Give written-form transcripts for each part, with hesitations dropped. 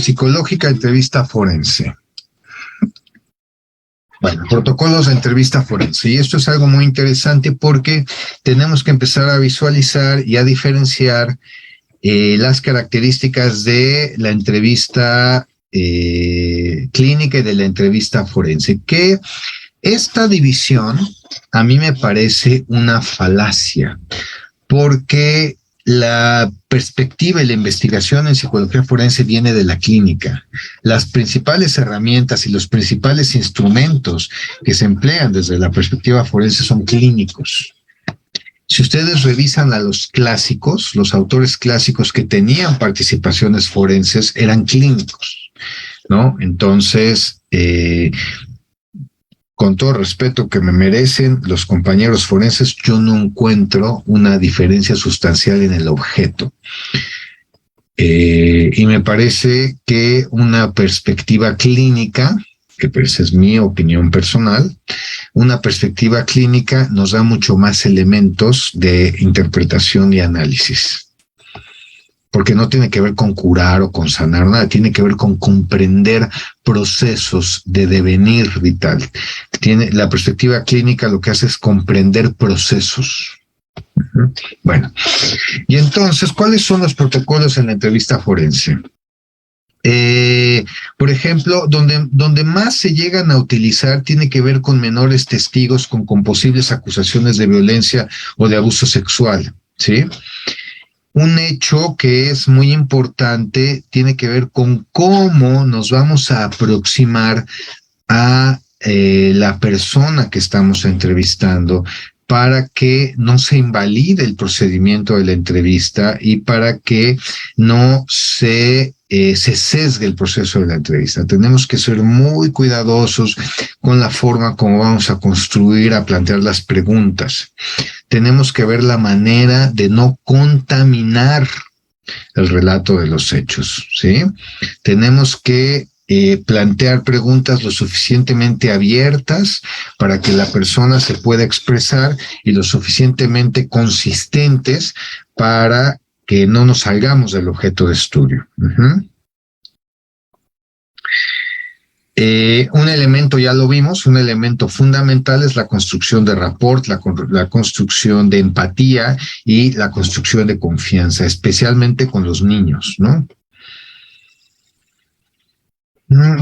psicológica, entrevista forense. Bueno, protocolos de entrevista forense. Y esto es algo muy interesante porque tenemos que empezar a visualizar y a diferenciar las características de la entrevista clínica y de la entrevista forense. Que esta división a mí me parece una falacia, porque la perspectiva y la investigación en psicología forense viene de la clínica. Las principales herramientas y los principales instrumentos que se emplean desde la perspectiva forense son clínicos. Si ustedes revisan a los clásicos, los autores clásicos que tenían participaciones forenses eran clínicos, ¿no? Entonces, con todo respeto que me merecen los compañeros forenses, yo no encuentro una diferencia sustancial en el objeto. Y me parece que una perspectiva clínica, que pues es mi opinión personal, una perspectiva clínica nos da mucho más elementos de interpretación y análisis. Porque no tiene que ver con curar o con sanar, nada, tiene que ver con comprender procesos de devenir vital. La perspectiva clínica lo que hace es comprender procesos. Bueno, y entonces, ¿cuáles son los protocolos en la entrevista forense? Por ejemplo, donde más se llegan a utilizar tiene que ver con menores testigos con posibles acusaciones de violencia o de abuso sexual, ¿sí? Un hecho que es muy importante tiene que ver con cómo nos vamos a aproximar a la persona que estamos entrevistando para que no se invalide el procedimiento de la entrevista y para que no se sesgue el proceso de la entrevista. Tenemos que ser muy cuidadosos con la forma como vamos a construir, a plantear las preguntas. Tenemos que ver la manera de no contaminar el relato de los hechos, ¿sí? Tenemos que plantear preguntas lo suficientemente abiertas para que la persona se pueda expresar y lo suficientemente consistentes para que no nos salgamos del objeto de estudio. Un elemento, ya lo vimos, un elemento fundamental es la construcción de rapport, la construcción de empatía y la construcción de confianza, especialmente con los niños, ¿no?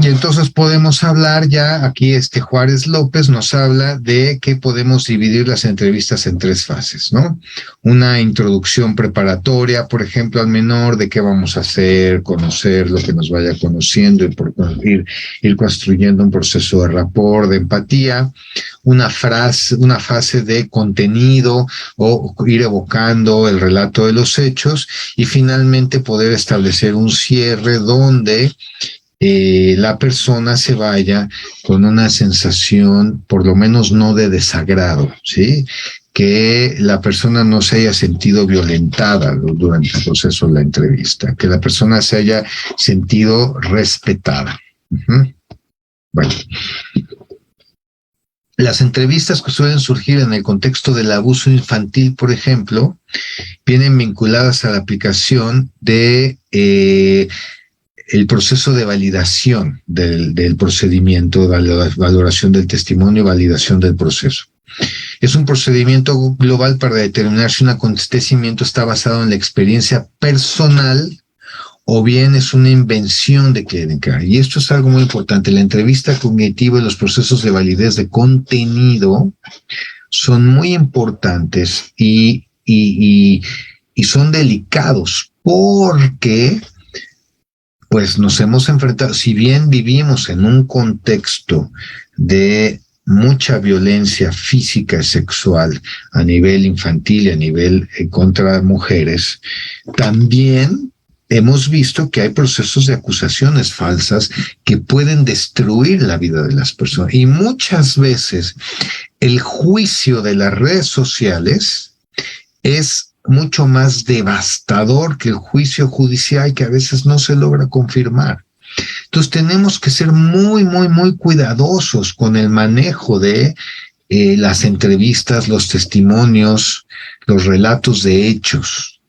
Y entonces podemos hablar ya, aquí Juárez López nos habla de que podemos dividir las entrevistas en 3 fases, ¿no? Una introducción preparatoria, por ejemplo, al menor, de qué vamos a hacer, conocer lo que nos vaya conociendo y ir construyendo un proceso de rapport, de empatía. Una fase de contenido o ir evocando el relato de los hechos y finalmente poder establecer un cierre donde la persona se vaya con una sensación, por lo menos no de desagrado, ¿sí? Que la persona no se haya sentido violentada durante el proceso de la entrevista, que la persona se haya sentido respetada. Bueno. Las entrevistas que suelen surgir en el contexto del abuso infantil, por ejemplo, vienen vinculadas a la aplicación de el proceso de validación del procedimiento, valoración del testimonio, validación del proceso. Es un procedimiento global para determinar si un acontecimiento está basado en la experiencia personal o bien es una invención de clínica. Y esto es algo muy importante. La entrevista cognitiva y los procesos de validez de contenido son muy importantes y son delicados porque pues nos hemos enfrentado, si bien vivimos en un contexto de mucha violencia física y sexual a nivel infantil y a nivel contra mujeres, también hemos visto que hay procesos de acusaciones falsas que pueden destruir la vida de las personas. Y muchas veces el juicio de las redes sociales es mucho más devastador que el juicio judicial, que a veces no se logra confirmar. Entonces tenemos que ser muy, muy, muy cuidadosos con el manejo de las entrevistas, los testimonios, los relatos de hechos.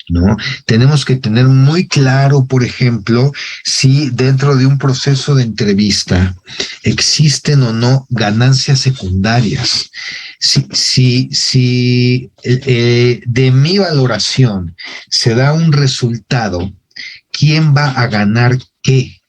¿no? Tenemos que tener muy claro, por ejemplo, si dentro de un proceso de entrevista existen o no ganancias secundarias. Si de mi valoración se da un resultado, ¿quién va a ganar qué?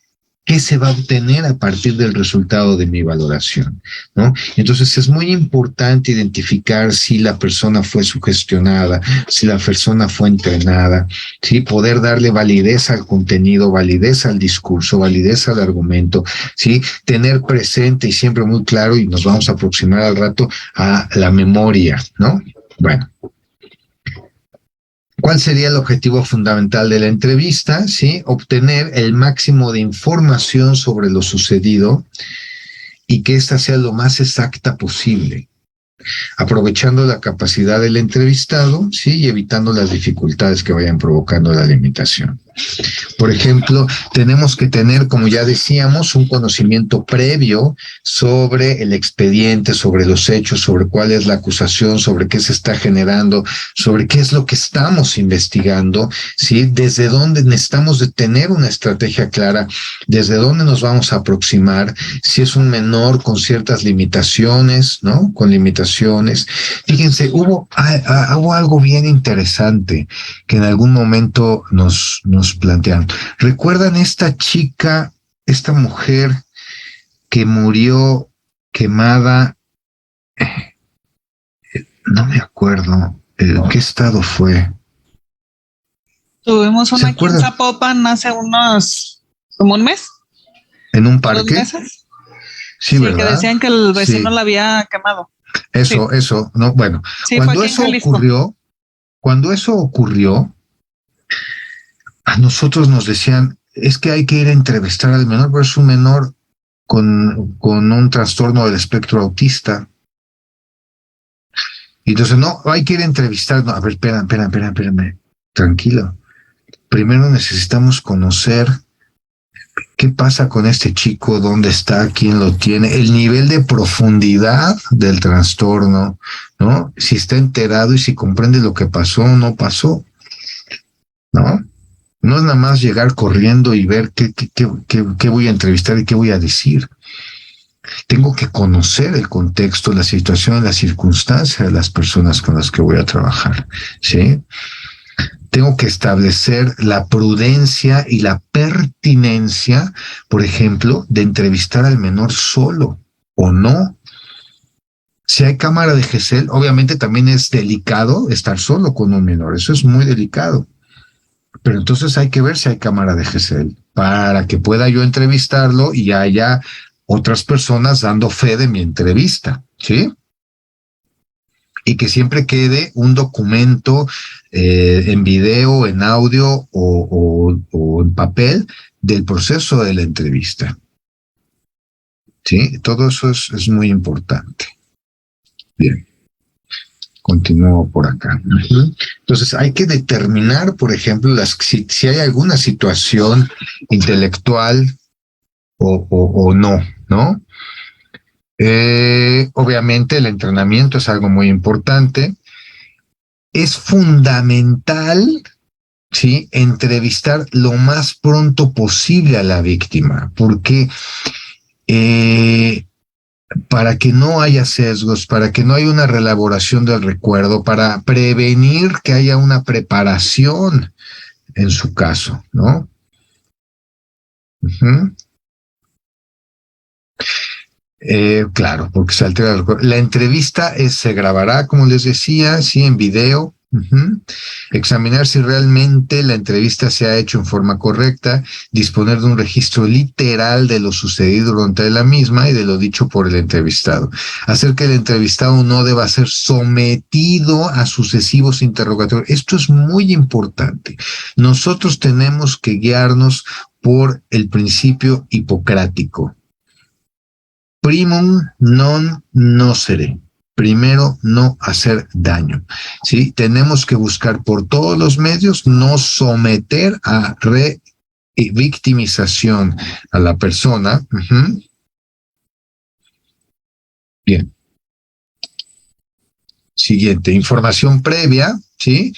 ¿Qué se va a obtener a partir del resultado de mi valoración? ¿No? Entonces es muy importante identificar si la persona fue sugestionada, si la persona fue entrenada, ¿sí? Poder darle validez al contenido, validez al discurso, validez al argumento, ¿sí? Tener presente y siempre muy claro, y nos vamos a aproximar al rato a la memoria, ¿no? Bueno, ¿cuál sería el objetivo fundamental de la entrevista? ¿Sí? Obtener el máximo de información sobre lo sucedido y que ésta sea lo más exacta posible, aprovechando la capacidad del entrevistado, ¿sí? Y evitando las dificultades que vayan provocando la limitación. Por ejemplo, tenemos que tener, como ya decíamos, un conocimiento previo sobre el expediente, sobre los hechos, sobre cuál es la acusación, sobre qué se está generando, sobre qué es lo que estamos investigando, ¿sí? Desde dónde necesitamos de tener una estrategia clara, desde dónde nos vamos a aproximar, si es un menor con ciertas limitaciones, ¿no? Con limitaciones. Fíjense, hubo algo bien interesante que en algún momento nos plantearon. ¿Recuerdan esta chica, esta mujer que murió quemada? No me acuerdo en qué estado fue. Tuvimos ¿Se una aquí en acuerdan? Zapopan hace unos, como un mes, ¿En un 2 meses. parque? Sí, Sí, que ¿verdad? decían que el vecino Sí, la había quemado. Sí, eso, no, bueno, sí, fue cuando aquí en eso Jalisco. ocurrió, cuando eso ocurrió, a nosotros nos decían, es que hay que ir a entrevistar al menor, pero es un menor con un trastorno del espectro autista. Y entonces, no, hay que ir a entrevistar. No, a ver, espérame. Tranquilo. Primero necesitamos conocer qué pasa con este chico, dónde está, quién lo tiene, el nivel de profundidad del trastorno, ¿no? Si está enterado y si comprende lo que pasó o no pasó, ¿no? No es nada más llegar corriendo y ver qué voy a entrevistar y qué voy a decir. Tengo que conocer el contexto, la situación, la circunstancia de las personas con las que voy a trabajar, ¿sí? Tengo que establecer la prudencia y la pertinencia, por ejemplo, de entrevistar al menor solo o no. Si hay cámara de GESEL, obviamente también es delicado estar solo con un menor, eso es muy delicado. Pero entonces hay que ver si hay cámara de GESEL para que pueda yo entrevistarlo y haya otras personas dando fe de mi entrevista, ¿sí? Y que siempre quede un documento en video, en audio o en papel del proceso de la entrevista. ¿Sí? Todo eso es muy importante. Bien, continúo por acá. Entonces, hay que determinar, por ejemplo, si hay alguna situación intelectual o no, ¿no? Obviamente el entrenamiento es algo muy importante. Es fundamental, ¿sí? Entrevistar lo más pronto posible a la víctima, porque eh, para que no haya sesgos, para que no haya una reelaboración del recuerdo, para prevenir que haya una preparación en su caso, ¿no? Uh-huh. Claro, porque se altera el recuerdo. La entrevista se grabará, como les decía, sí, en video. Uh-huh. Examinar si realmente la entrevista se ha hecho en forma correcta, disponer de un registro literal de lo sucedido durante la misma y de lo dicho por el entrevistado. Hacer que el entrevistado no deba ser sometido a sucesivos interrogatorios. Esto es muy importante. Nosotros tenemos que guiarnos por el principio hipocrático. Primum non nocere. Primero, no hacer daño. ¿Sí? Tenemos que buscar por todos los medios no someter a victimización a la persona. Uh-huh. Bien. Siguiente, información previa, ¿sí?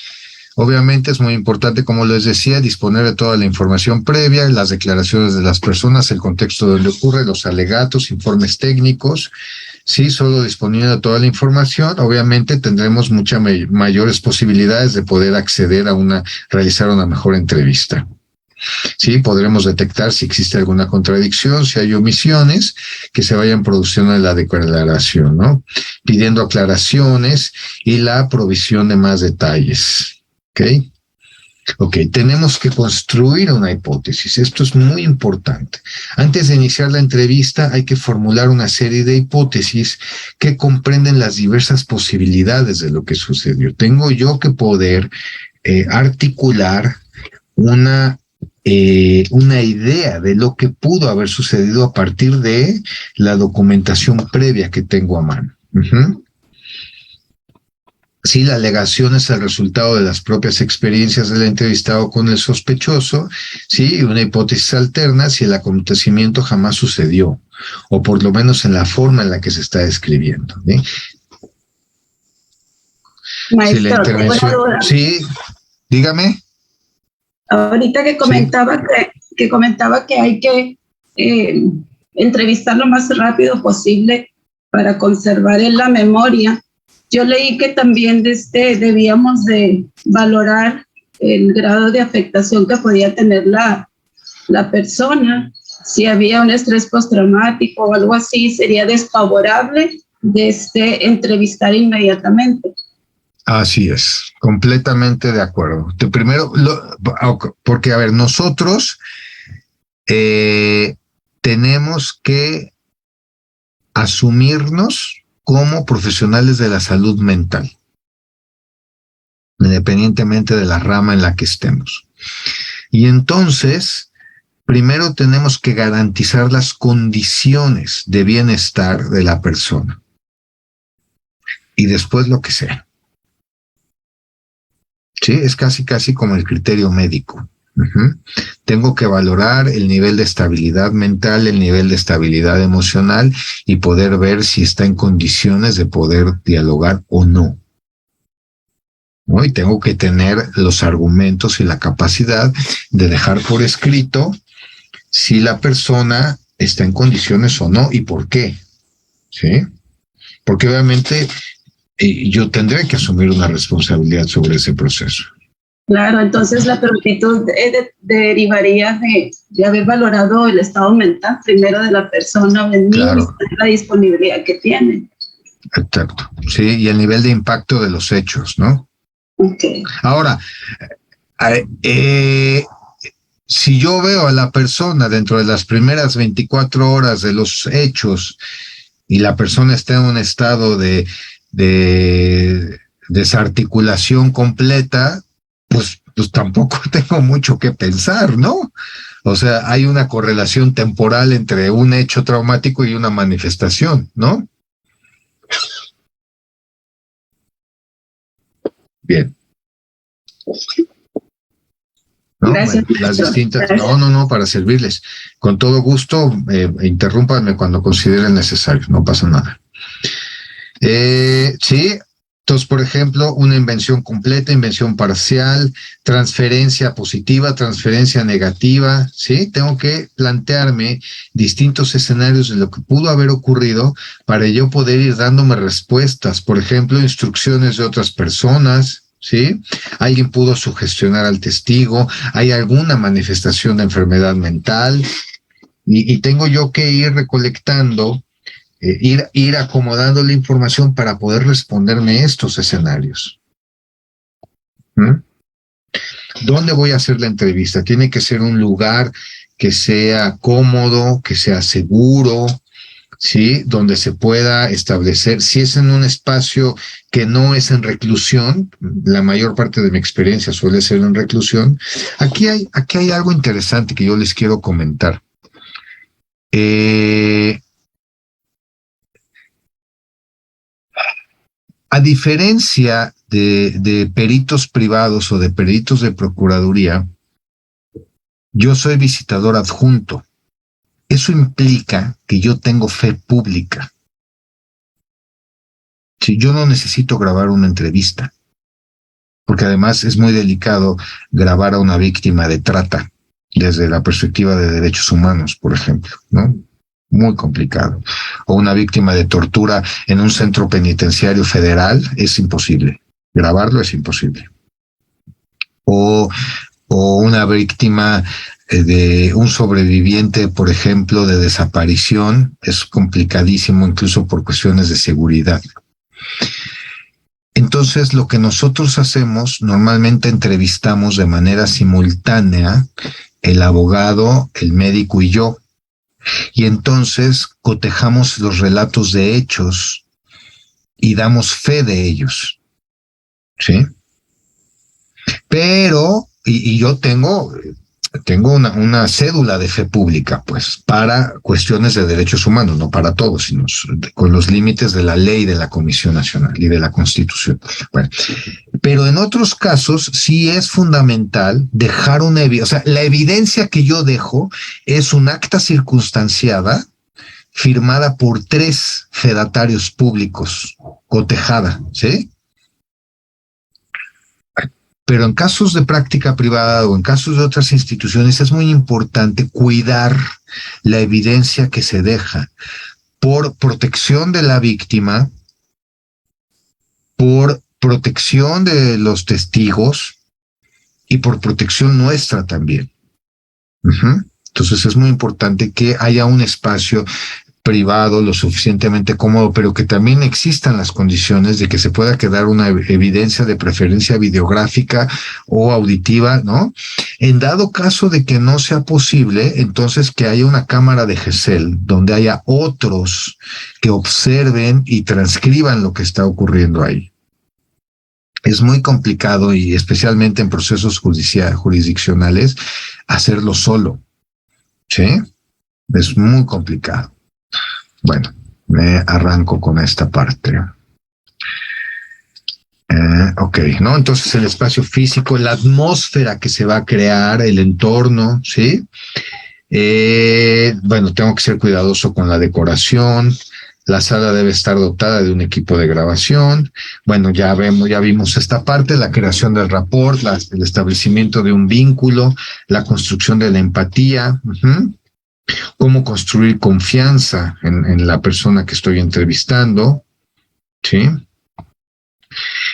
Obviamente es muy importante, como les decía, disponer de toda la información previa, las declaraciones de las personas, el contexto donde ocurre, los alegatos, informes técnicos. Sí, solo disponiendo de toda la información, obviamente tendremos muchas mayores posibilidades de poder acceder a realizar una mejor entrevista. Sí, podremos detectar si existe alguna contradicción, si hay omisiones que se vayan produciendo en la declaración, ¿no? Pidiendo aclaraciones y la provisión de más detalles. ¿Ok? Ok, tenemos que construir una hipótesis. Esto es muy importante. Antes de iniciar la entrevista hay que formular una serie de hipótesis que comprenden las diversas posibilidades de lo que sucedió. Tengo yo que poder articular una idea de lo que pudo haber sucedido a partir de la documentación previa que tengo a mano. Si la alegación es el resultado de las propias experiencias del entrevistado con el sospechoso, sí, una hipótesis alterna si el acontecimiento jamás sucedió, o por lo menos en la forma en la que se está describiendo. ¿Sí? Maestro, si la intervención, sí, dígame. Ahorita que comentaba que hay que entrevistar lo más rápido posible para conservar en la memoria. Yo leí que también debíamos de valorar el grado de afectación que podía tener la persona. Si había un estrés postraumático o algo así, sería desfavorable entrevistar inmediatamente. Así es, completamente de acuerdo. Primero, porque, a ver, nosotros tenemos que asumirnos como profesionales de la salud mental, independientemente de la rama en la que estemos. Y entonces, primero tenemos que garantizar las condiciones de bienestar de la persona. Y después lo que sea. Sí, es casi como el criterio médico. Tengo que valorar el nivel de estabilidad mental, el nivel de estabilidad emocional y poder ver si está en condiciones de poder dialogar o no. ¿No? Y tengo que tener los argumentos y la capacidad de dejar por escrito si la persona está en condiciones o no y por qué. ¿Sí? Porque obviamente yo tendré que asumir una responsabilidad sobre ese proceso. Claro, entonces la prontitud derivaría de haber valorado el estado mental primero de la persona o el claro. La disponibilidad que tiene. Exacto, sí, y el nivel de impacto de los hechos, ¿no? Okay. Ahora, si yo veo a la persona dentro de las primeras 24 horas de los hechos y la persona está en un estado de desarticulación completa, pues tampoco tengo mucho que pensar, ¿no? O sea, hay una correlación temporal entre un hecho traumático y una manifestación, ¿no? Bien. ¿No? Gracias. Bueno, las distintas, no, para servirles. Con todo gusto, interrúmpanme cuando consideren necesario, no pasa nada. Sí, entonces, por ejemplo, una invención completa, invención parcial, transferencia positiva, transferencia negativa, ¿sí? Tengo que plantearme distintos escenarios de lo que pudo haber ocurrido para yo poder ir dándome respuestas, por ejemplo, instrucciones de otras personas, ¿sí? Alguien pudo sugestionar al testigo, hay alguna manifestación de enfermedad mental y tengo yo que ir recolectando, ir acomodando la información para poder responderme estos escenarios. ¿Dónde voy a hacer la entrevista? Tiene que ser un lugar que sea cómodo, que sea seguro, ¿sí? Donde se pueda establecer, si es en un espacio que no es en reclusión, la mayor parte de mi experiencia suele ser en reclusión, aquí hay algo interesante que yo les quiero comentar. A diferencia de peritos privados o de peritos de procuraduría, yo soy visitador adjunto. Eso implica que yo tengo fe pública. Si yo no necesito grabar una entrevista, porque además es muy delicado grabar a una víctima de trata desde la perspectiva de derechos humanos, por ejemplo, ¿no? Muy complicado. O una víctima de tortura en un centro penitenciario federal es imposible. Grabarlo es imposible. O una víctima de un sobreviviente, por ejemplo, de desaparición, es complicadísimo incluso por cuestiones de seguridad. Entonces, lo que nosotros hacemos, normalmente entrevistamos de manera simultánea el abogado, el médico y yo, y entonces cotejamos los relatos de hechos y damos fe de ellos, ¿sí? Pero, y yo tengo una cédula de fe pública, pues, para cuestiones de derechos humanos, no para todos, sino con los límites de la ley de la Comisión Nacional y de la Constitución. Bueno, pero en otros casos sí es fundamental dejar una evidencia, o sea, la evidencia que yo dejo es un acta circunstanciada firmada por 3 fedatarios públicos, cotejada, ¿sí? Pero en casos de práctica privada o en casos de otras instituciones es muy importante cuidar la evidencia que se deja por protección de la víctima, por protección de los testigos y por protección nuestra también. Entonces es muy importante que haya un espacio privado lo suficientemente cómodo, pero que también existan las condiciones de que se pueda quedar una evidencia de preferencia videográfica o auditiva, ¿no? En dado caso de que no sea posible, entonces que haya una cámara de Gesell donde haya otros que observen y transcriban lo que está ocurriendo ahí. Es muy complicado y especialmente en procesos jurisdiccionales hacerlo solo, ¿sí? Es muy complicado. Bueno, me arranco con esta parte. Ok, ¿no? Entonces el espacio físico, la atmósfera que se va a crear, el entorno, ¿sí? Bueno, tengo que ser cuidadoso con la decoración. La sala debe estar dotada de un equipo de grabación. Bueno, ya vimos esta parte, la creación del rapport, el establecimiento de un vínculo, la construcción de la empatía. Cómo construir confianza en la persona que estoy entrevistando, ¿sí?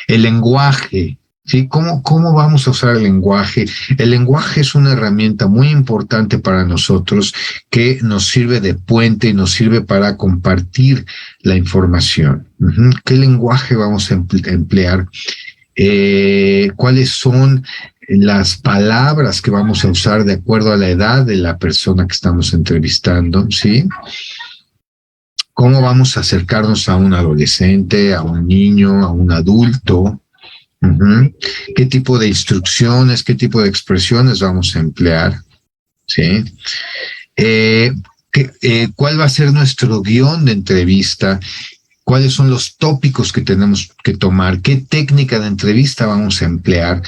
El lenguaje, ¿sí? ¿Cómo vamos a usar el lenguaje? El lenguaje es una herramienta muy importante para nosotros que nos sirve de puente y nos sirve para compartir la información. ¿Qué lenguaje vamos a emplear? ¿Cuáles son las palabras que vamos a usar de acuerdo a la edad de la persona que estamos entrevistando, ¿sí? ¿Cómo vamos a acercarnos a un adolescente, a un niño, a un adulto? ¿Qué tipo de instrucciones, qué tipo de expresiones vamos a emplear? ¿Sí? ¿Cuál va a ser nuestro guión de entrevista? ¿Cuáles son los tópicos que tenemos que tomar? ¿Qué técnica de entrevista vamos a emplear?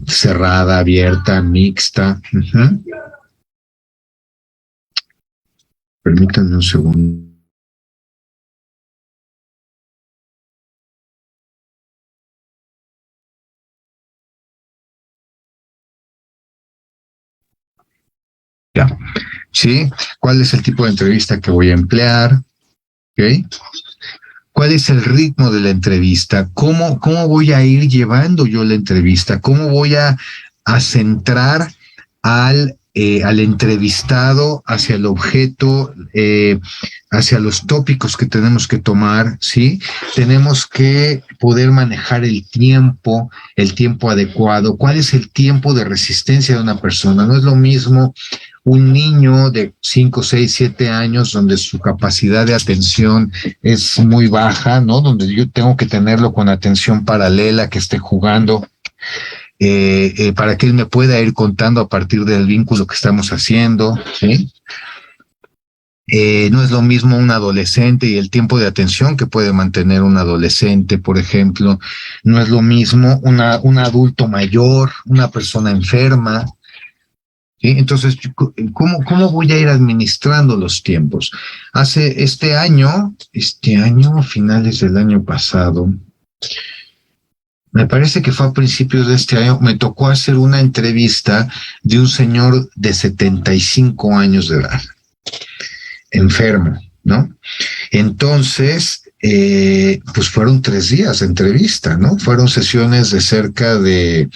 Cerrada, abierta, mixta. Permítanme un segundo. Ya. ¿Sí? ¿Cuál es el tipo de entrevista que voy a emplear? ¿Ok? ¿Cuál es el ritmo de la entrevista? ¿Cómo voy a ir llevando yo la entrevista? ¿Cómo voy a centrar al entrevistado hacia el objeto, hacia los tópicos que tenemos que tomar, ¿sí? Tenemos que poder manejar el tiempo adecuado. ¿Cuál es el tiempo de resistencia de una persona? No es lo mismo un niño de 5, 6, 7 años donde su capacidad de atención es muy baja, ¿no? Donde yo tengo que tenerlo con atención paralela, que esté jugando, para que él me pueda ir contando a partir del vínculo que estamos haciendo, ¿sí? No es lo mismo un adolescente y el tiempo de atención que puede mantener un adolescente, por ejemplo. No es lo mismo un adulto mayor, una persona enferma. ¿Sí? Entonces, ¿cómo voy a ir administrando los tiempos? Este año, finales del año pasado, me parece que fue a principios de este año, me tocó hacer una entrevista de un señor de 75 años de edad, enfermo, ¿no? Entonces, pues fueron 3 días de entrevista, ¿no? Fueron sesiones de cerca de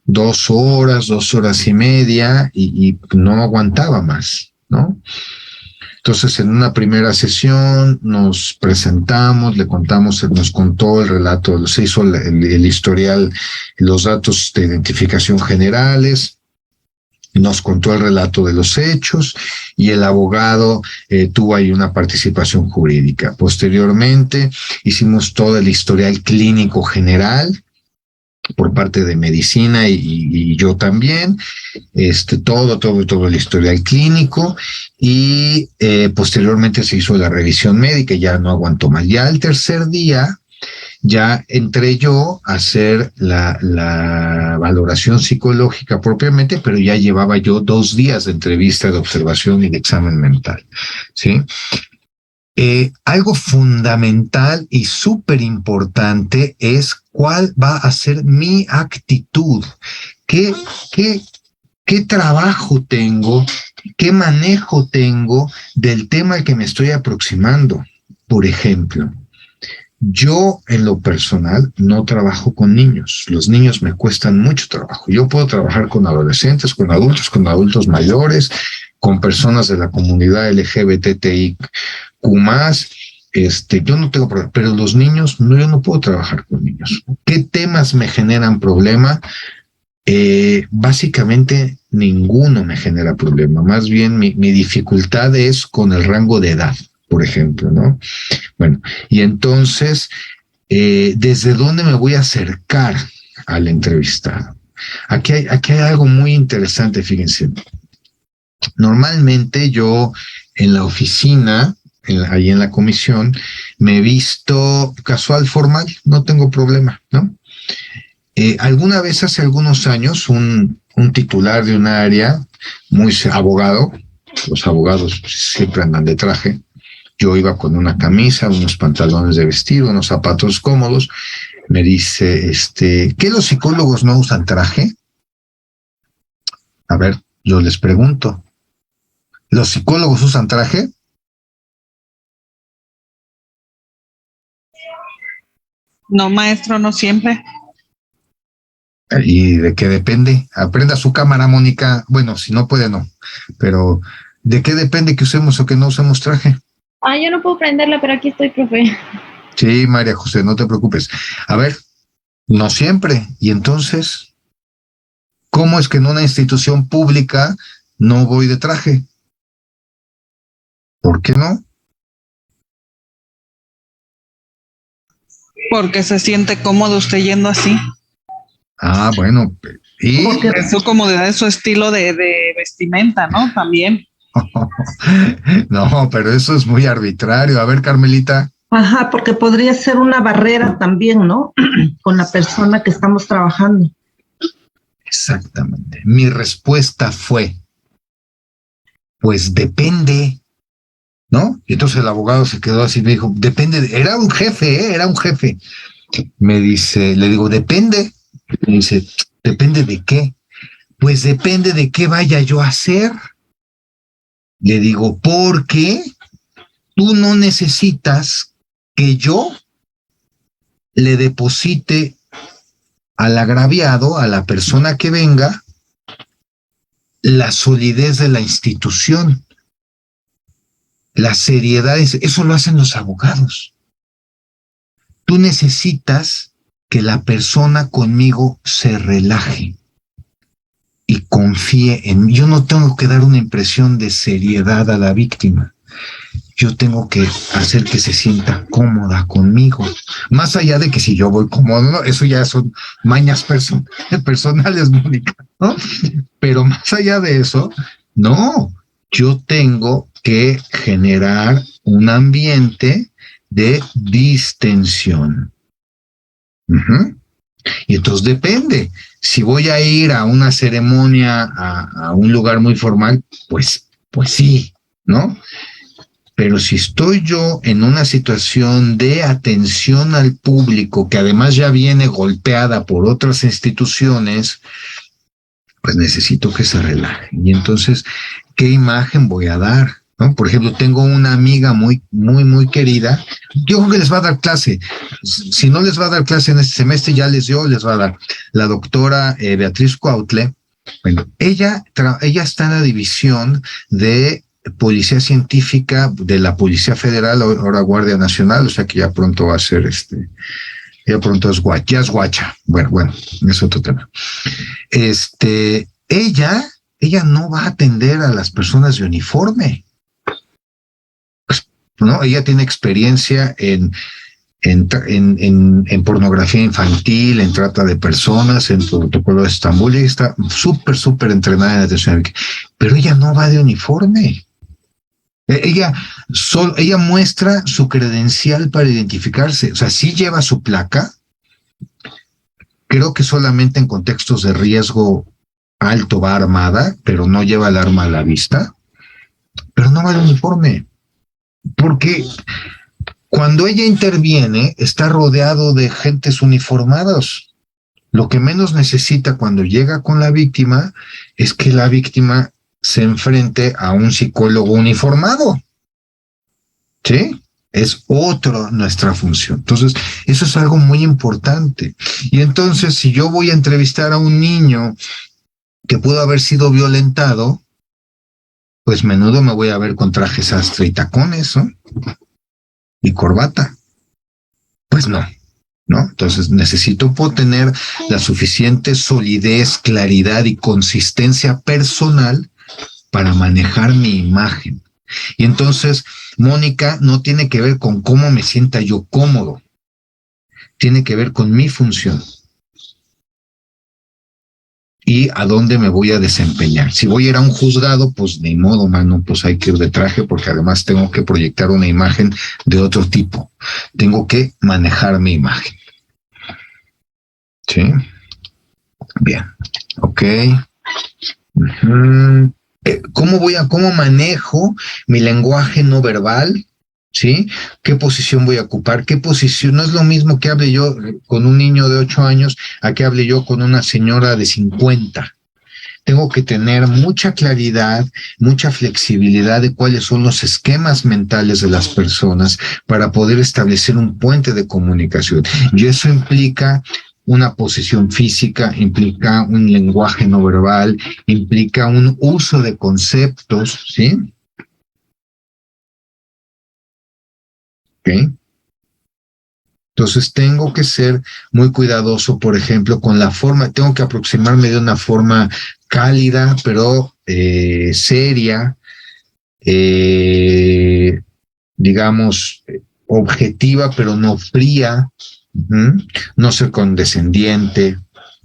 2 horas, 2 horas y media, y no aguantaba más, ¿no? Entonces, en una primera sesión nos presentamos, le contamos, nos contó el relato, se hizo el historial, los datos de identificación generales, nos contó el relato de los hechos y el abogado tuvo ahí una participación jurídica. Posteriormente, hicimos todo el historial clínico general por parte de medicina y yo también, todo el historial clínico y posteriormente se hizo la revisión médica y ya no aguantó más. Ya el tercer día ya entré yo a hacer la valoración psicológica propiamente, pero ya llevaba yo 2 días de entrevista, de observación y de examen mental, ¿sí? Algo fundamental y súper importante es cuál va a ser mi actitud, qué trabajo tengo, qué manejo tengo del tema al que me estoy aproximando. Por ejemplo, yo en lo personal no trabajo con niños. Los niños me cuestan mucho trabajo. Yo puedo trabajar con adolescentes, con adultos mayores, con personas de la comunidad LGBTIQ+. Yo no tengo problema, pero los niños, no, yo no puedo trabajar con niños. ¿Qué temas me generan problema? Básicamente ninguno me genera problema. Más bien mi dificultad es con el rango de edad, por ejemplo, ¿no? Bueno, y entonces, ¿desde dónde me voy a acercar al entrevistado? Aquí hay algo muy interesante, fíjense. Normalmente yo en la oficina, ahí en la comisión, me he visto casual, formal, no tengo problema, ¿no? Alguna vez hace algunos años, un titular de un área, muy abogado, los abogados siempre andan de traje, yo iba con una camisa, unos pantalones de vestir, unos zapatos cómodos, me dice, ¿qué los psicólogos no usan traje? A ver, yo les pregunto, ¿los psicólogos usan traje? No, maestro, no siempre. ¿Y de qué depende? Aprenda su cámara, Mónica. Bueno, si no puede, no. Pero, ¿de qué depende que usemos o que no usemos traje? Yo no puedo prenderla, pero aquí estoy, profe. Sí, María José, no te preocupes. A ver, no siempre. Y entonces, ¿cómo es que en una institución pública no voy de traje? ¿Por qué no? Porque se siente cómodo usted yendo así. Ah, bueno. ¿Y? Porque es su comodidad, es su estilo de vestimenta, ¿no? También. No, pero eso es muy arbitrario. A ver, Carmelita. Ajá, porque podría ser una barrera también, ¿no? Con la persona que estamos trabajando. Exactamente. Mi respuesta fue, pues depende, ¿no? Y entonces el abogado se quedó así y me dijo, depende, era un jefe, era un jefe. Me dice, le digo, depende. Me dice, ¿depende de qué? Pues depende de qué vaya yo a hacer. Le digo, porque tú no necesitas que yo le deposite al agraviado, a la persona que venga, la solidez de la institución, la seriedad, eso lo hacen los abogados. Tú necesitas que la persona conmigo se relaje y confíe en mí. Yo no tengo que dar una impresión de seriedad a la víctima. Yo tengo que hacer que se sienta cómoda conmigo. Más allá de que si yo voy cómodo, ¿no? Eso ya son mañas personales, Mónica, ¿no? Pero más allá de eso, no. Yo tengo que generar un ambiente de distensión. Y entonces depende. Si voy a ir a una ceremonia, a un lugar muy formal, pues sí, ¿no? Pero si estoy yo en una situación de atención al público, que además ya viene golpeada por otras instituciones, pues necesito que se relaje. Y entonces, ¿qué imagen voy a dar? ¿No? Por ejemplo, tengo una amiga muy querida. Yo creo que les va a dar clase. Si no les va a dar clase en este semestre, ya les va a dar. La doctora Beatriz Cuautle. Bueno, ella está en la división de Policía Científica de la Policía Federal, ahora Guardia Nacional, o sea que ya pronto va a ser ya pronto ya es guacha. Bueno, es otro tema. Ella no va a atender a las personas de uniforme. Pues, no, ella tiene experiencia en pornografía infantil, en trata de personas, en protocolo de Estambul, y está súper entrenada en atención. Pero ella no va de uniforme. Ella muestra su credencial para identificarse. O sea, sí lleva su placa. Creo que solamente en contextos de riesgo alto va armada, pero no lleva el arma a la vista. Pero no va de uniforme. Porque cuando ella interviene, está rodeado de gentes uniformados. Lo que menos necesita cuando llega con la víctima es que la víctima se enfrente a un psicólogo uniformado. ¿Sí? Es nuestra función. Entonces, eso es algo muy importante. Y entonces, si yo voy a entrevistar a un niño que pudo haber sido violentado, pues menudo me voy a ver con traje sastre y tacones, ¿no? Y corbata. Pues no. Entonces necesito tener la suficiente solidez, claridad y consistencia personal para manejar mi imagen. Y entonces, Mónica, no tiene que ver con cómo me sienta yo cómodo, tiene que ver con mi función y a dónde me voy a desempeñar. Si voy a ir a un juzgado, pues ni modo, mano, pues hay que ir de traje, porque además tengo que proyectar una imagen de otro tipo. Tengo que manejar mi imagen. ¿Sí? Bien. Ok. ¿Cómo manejo mi lenguaje no verbal? ¿Sí? ¿Qué posición voy a ocupar? ¿Qué posición? No es lo mismo que hable yo con un niño de 8 años a que hable yo con una señora de 50. Tengo que tener mucha claridad, mucha flexibilidad de cuáles son los esquemas mentales de las personas para poder establecer un puente de comunicación. Y eso implica una posición física, implica un lenguaje no verbal, implica un uso de conceptos, ¿sí? ¿Ok? Entonces tengo que ser muy cuidadoso, por ejemplo, con la forma, tengo que aproximarme de una forma cálida, pero seria, digamos, objetiva, pero no fría, no ser condescendiente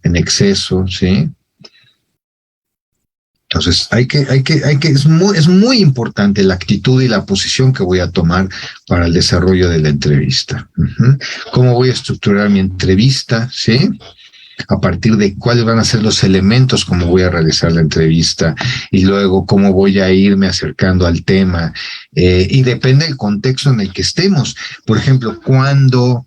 en exceso, ¿sí? Entonces, es muy importante la actitud y la posición que voy a tomar para el desarrollo de la entrevista. ¿Cómo voy a estructurar mi entrevista? ¿Sí? A partir de cuáles van a ser los elementos, cómo voy a realizar la entrevista, y luego cómo voy a irme acercando al tema. Y depende del contexto en el que estemos. Por ejemplo, cuando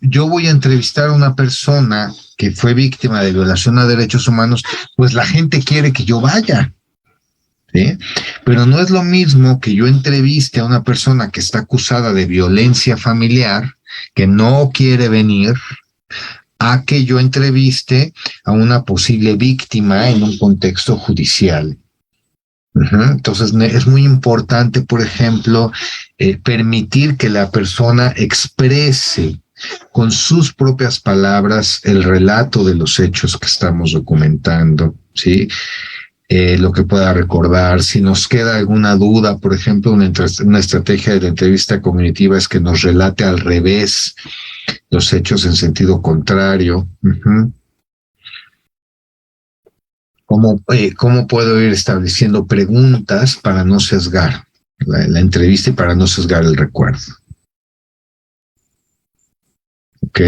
yo voy a entrevistar a una persona que fue víctima de violación a derechos humanos, pues la gente quiere que yo vaya, ¿sí? Pero no es lo mismo que yo entreviste a una persona que está acusada de violencia familiar, que no quiere venir, a que yo entreviste a una posible víctima en un contexto judicial. Entonces es muy importante, por ejemplo, permitir que la persona exprese con sus propias palabras el relato de los hechos que estamos documentando, ¿sí? Lo que pueda recordar. Si nos queda alguna duda, por ejemplo, una estrategia de la entrevista cognitiva es que nos relate al revés los hechos en sentido contrario. ¿Cómo puedo ir estableciendo preguntas para no sesgar la entrevista y para no sesgar el recuerdo? ¿Ok?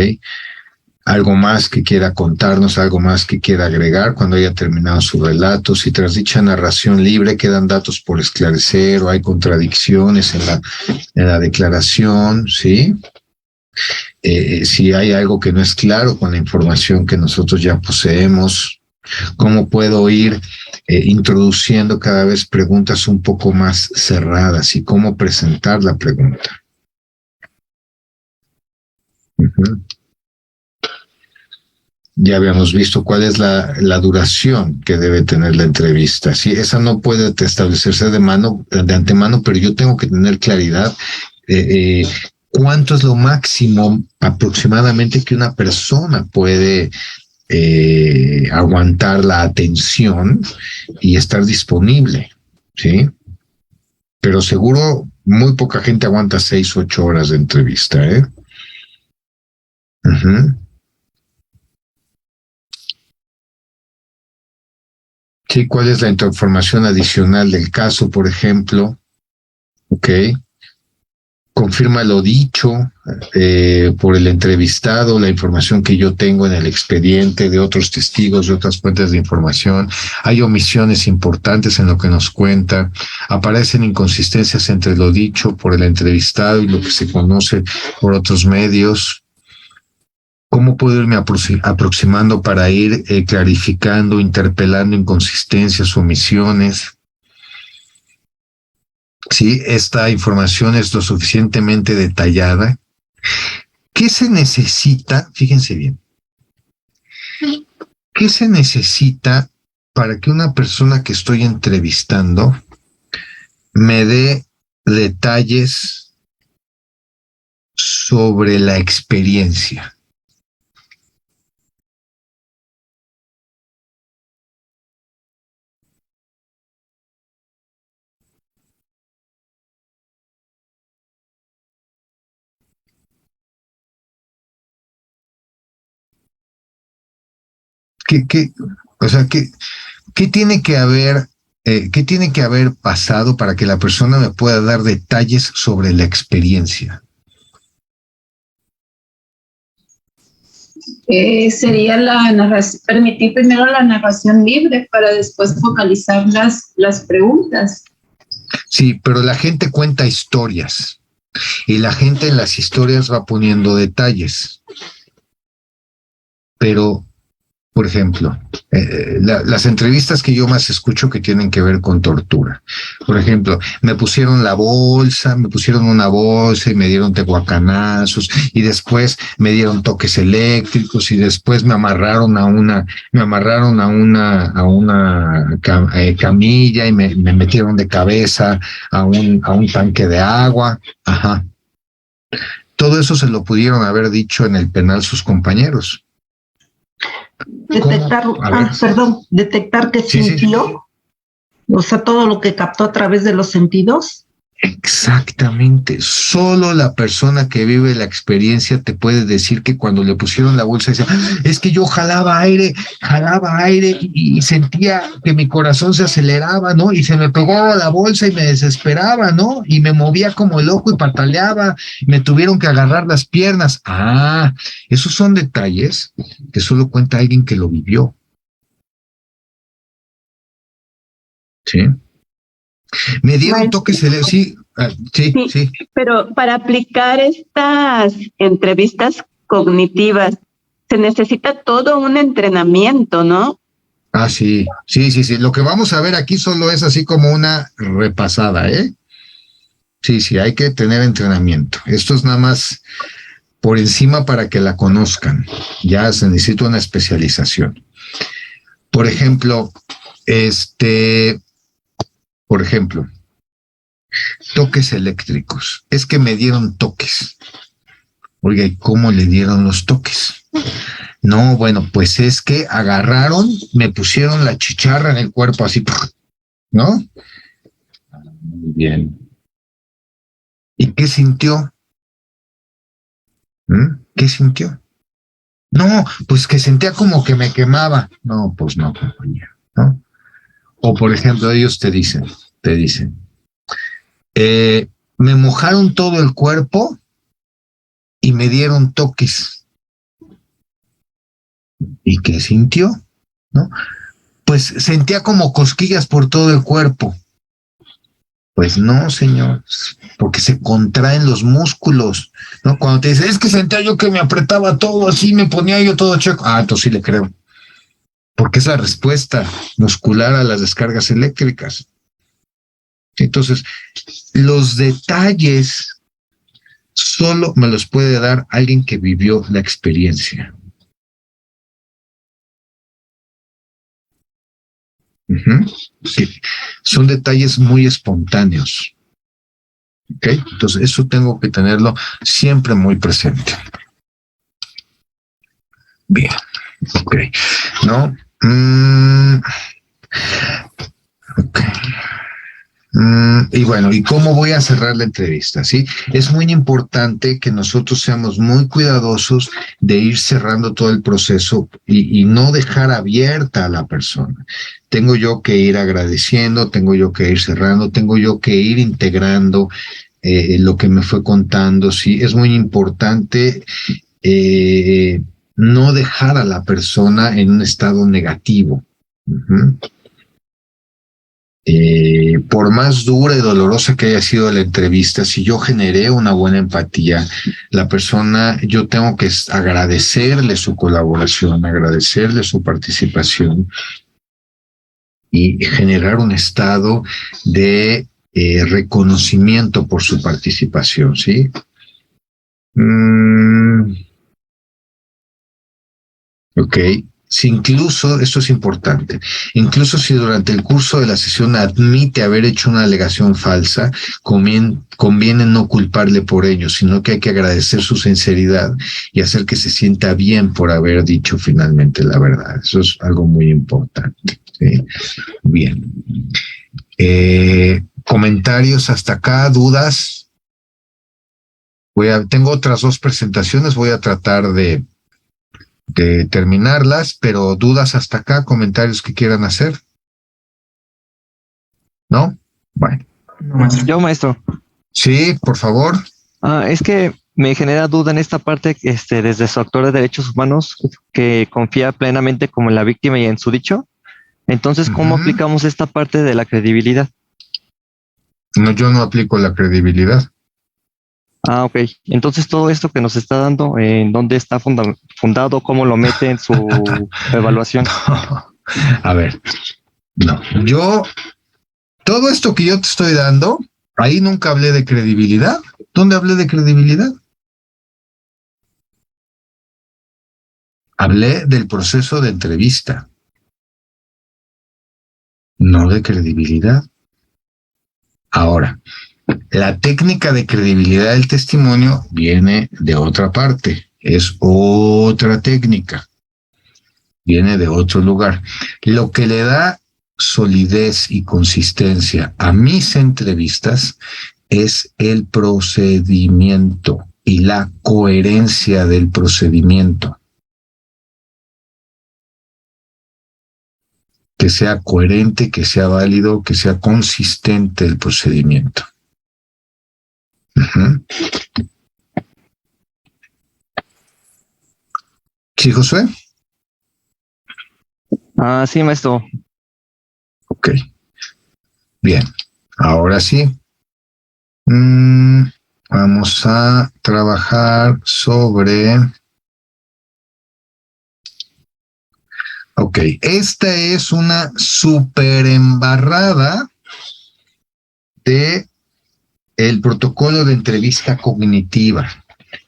algo más que quiera contarnos, algo más que quiera agregar cuando haya terminado su relato. Si tras dicha narración libre quedan datos por esclarecer o hay contradicciones en la declaración, ¿sí? Si hay algo que no es claro con la información que nosotros ya poseemos, cómo puedo ir introduciendo cada vez preguntas un poco más cerradas y cómo presentar la pregunta. Ya habíamos visto cuál es la duración que debe tener la entrevista. Sí, esa no puede establecerse de antemano, pero yo tengo que tener claridad cuánto es lo máximo aproximadamente que una persona puede aguantar la atención y estar disponible, ¿sí? Pero seguro muy poca gente aguanta 6 u 8 horas de entrevista, ¿eh? Sí, ¿cuál es la información adicional del caso, por ejemplo? Ok. Confirma lo dicho por el entrevistado, la información que yo tengo en el expediente de otros testigos, de otras fuentes de información. Hay omisiones importantes en lo que nos cuenta. Aparecen inconsistencias entre lo dicho por el entrevistado y lo que se conoce por otros medios. ¿Cómo puedo irme aproximando para ir clarificando, interpelando inconsistencias, omisiones? Sí, esta información es lo suficientemente detallada. ¿Qué se necesita? Fíjense bien. ¿Qué se necesita para que una persona que estoy entrevistando me dé detalles sobre la experiencia? O sea, ¿qué tiene que haber, qué tiene que haber pasado para que la persona me pueda dar detalles sobre la experiencia? Sería permitir primero la narración libre para después focalizar las preguntas. Sí, pero la gente cuenta historias y la gente en las historias va poniendo detalles. Pero por ejemplo, las entrevistas que yo más escucho que tienen que ver con tortura. Por ejemplo, me pusieron una bolsa y me dieron tehuacanazos y después me dieron toques eléctricos y después me amarraron a una camilla y me metieron de cabeza a un tanque de agua. Ajá. Todo eso se lo pudieron haber dicho en el penal sus compañeros. Detectar que sintió, sí. O sea, todo lo que captó a través de los sentidos. Exactamente, solo la persona que vive la experiencia te puede decir que cuando le pusieron la bolsa, decía, es que yo jalaba aire y sentía que mi corazón se aceleraba, ¿no? Y se me pegaba la bolsa y me desesperaba, ¿no? Y me movía como loco y pataleaba, y me tuvieron que agarrar las piernas. Ah, esos son detalles que solo cuenta alguien que lo vivió. ¿Sí? Me dieron toques, sí, sí. Pero para aplicar estas entrevistas cognitivas se necesita todo un entrenamiento, ¿no? Ah, sí. Lo que vamos a ver aquí solo es así como una repasada, ¿eh? Sí, hay que tener entrenamiento. Esto es nada más por encima para que la conozcan. Ya se necesita una especialización. Por ejemplo, toques eléctricos. Es que me dieron toques. Oiga, ¿y cómo le dieron los toques? No, bueno, pues es que agarraron, me pusieron la chicharra en el cuerpo así, ¿no? Muy bien. ¿Y qué sintió? ¿Qué sintió? No, pues que sentía como que me quemaba. No, pues no, compañero, ¿no? O por ejemplo, ellos te dicen, me mojaron todo el cuerpo y me dieron toques. ¿Y qué sintió? ¿No? Pues sentía como cosquillas por todo el cuerpo. Pues no, señor, porque se contraen los músculos, ¿no? Cuando te dice, es que sentía yo que me apretaba todo así, me ponía yo todo checo. Ah, entonces sí le creo. Porque es la respuesta muscular a las descargas eléctricas. Entonces, los detalles solo me los puede dar alguien que vivió la experiencia. Sí. Son detalles muy espontáneos. ¿Ok? Entonces, eso tengo que tenerlo siempre muy presente. Bien. Ok. ¿No? Ok. Y bueno, ¿y cómo voy a cerrar la entrevista? ¿Sí? Es muy importante que nosotros seamos muy cuidadosos de ir cerrando todo el proceso y no dejar abierta a la persona. Tengo yo que ir agradeciendo, tengo yo que ir cerrando, tengo yo que ir integrando lo que me fue contando. Sí, es muy importante no dejar a la persona en un estado negativo. Por más dura y dolorosa que haya sido la entrevista, si yo generé una buena empatía, la persona, yo tengo que agradecerle su colaboración, agradecerle su participación y generar un estado de reconocimiento por su participación, ¿sí? Ok. Si incluso, esto es importante, incluso si durante el curso de la sesión admite haber hecho una alegación falsa, conviene no culparle por ello, sino que hay que agradecer su sinceridad y hacer que se sienta bien por haber dicho finalmente la verdad. Eso es algo muy importante. ¿Sí? Bien. Comentarios hasta acá, dudas. Tengo otras 2 presentaciones, voy a tratar de terminarlas, pero dudas hasta acá, comentarios que quieran hacer. ¿No? Bueno. Yo, maestro. Sí, por favor. Es que me genera duda en esta parte, desde su actor de derechos humanos, que confía plenamente como en la víctima y en su dicho. Entonces, ¿cómo aplicamos esta parte de la credibilidad? No, yo no aplico la credibilidad. Ok. Entonces, todo esto que nos está dando, ¿en dónde está fundado? ¿Cómo lo mete en su evaluación? No. A ver, no. Todo esto que yo te estoy dando, ahí nunca hablé de credibilidad. ¿Dónde hablé de credibilidad? Hablé del proceso de entrevista, no de credibilidad. Ahora, la técnica de credibilidad del testimonio viene de otra parte, es otra técnica, viene de otro lugar. Lo que le da solidez y consistencia a mis entrevistas es el procedimiento y la coherencia del procedimiento. Que sea coherente, que sea válido, que sea consistente el procedimiento. ¿Sí, Josué? Sí, maestro. Ok. Bien. Ahora sí. Vamos a trabajar sobre... Ok. Esta es una super embarrada de el protocolo de entrevista cognitiva.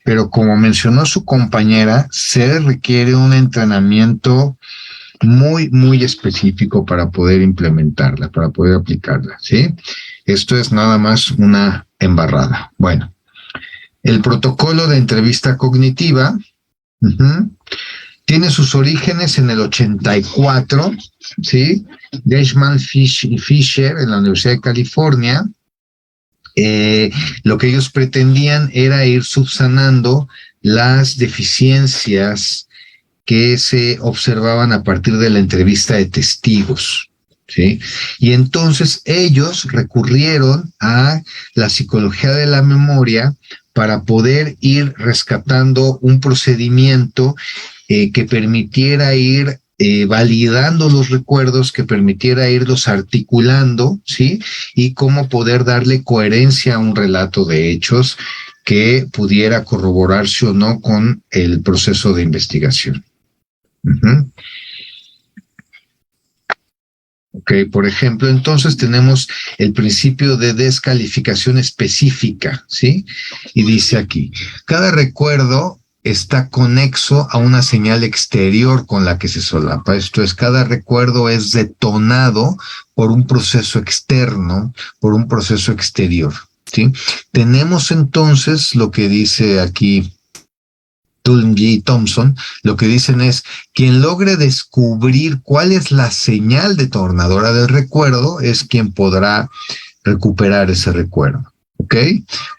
Pero como mencionó su compañera, se requiere un entrenamiento muy, muy específico para poder implementarla, para poder aplicarla, ¿sí? Esto es nada más una embarrada. Bueno, el protocolo de entrevista cognitiva tiene sus orígenes en el 84, ¿sí? De Eichmann y Fisher en la Universidad de California. Lo que ellos pretendían era ir subsanando las deficiencias que se observaban a partir de la entrevista de testigos, ¿sí? Y entonces ellos recurrieron a la psicología de la memoria para poder ir rescatando un procedimiento que permitiera ir validando los recuerdos, que permitiera irlos articulando, ¿sí? Y cómo poder darle coherencia a un relato de hechos que pudiera corroborarse o no con el proceso de investigación. Uh-huh. Ok, por ejemplo, entonces tenemos el principio de descalificación específica, ¿sí? Y dice aquí, cada recuerdo está conexo a una señal exterior con la que se solapa. Esto es, cada recuerdo es detonado por un proceso externo, por un proceso exterior, ¿sí? Tenemos entonces lo que dice aquí Tulnji y Thompson, lo que dicen es, quien logre descubrir cuál es la señal detonadora del recuerdo es quien podrá recuperar ese recuerdo, ¿ok?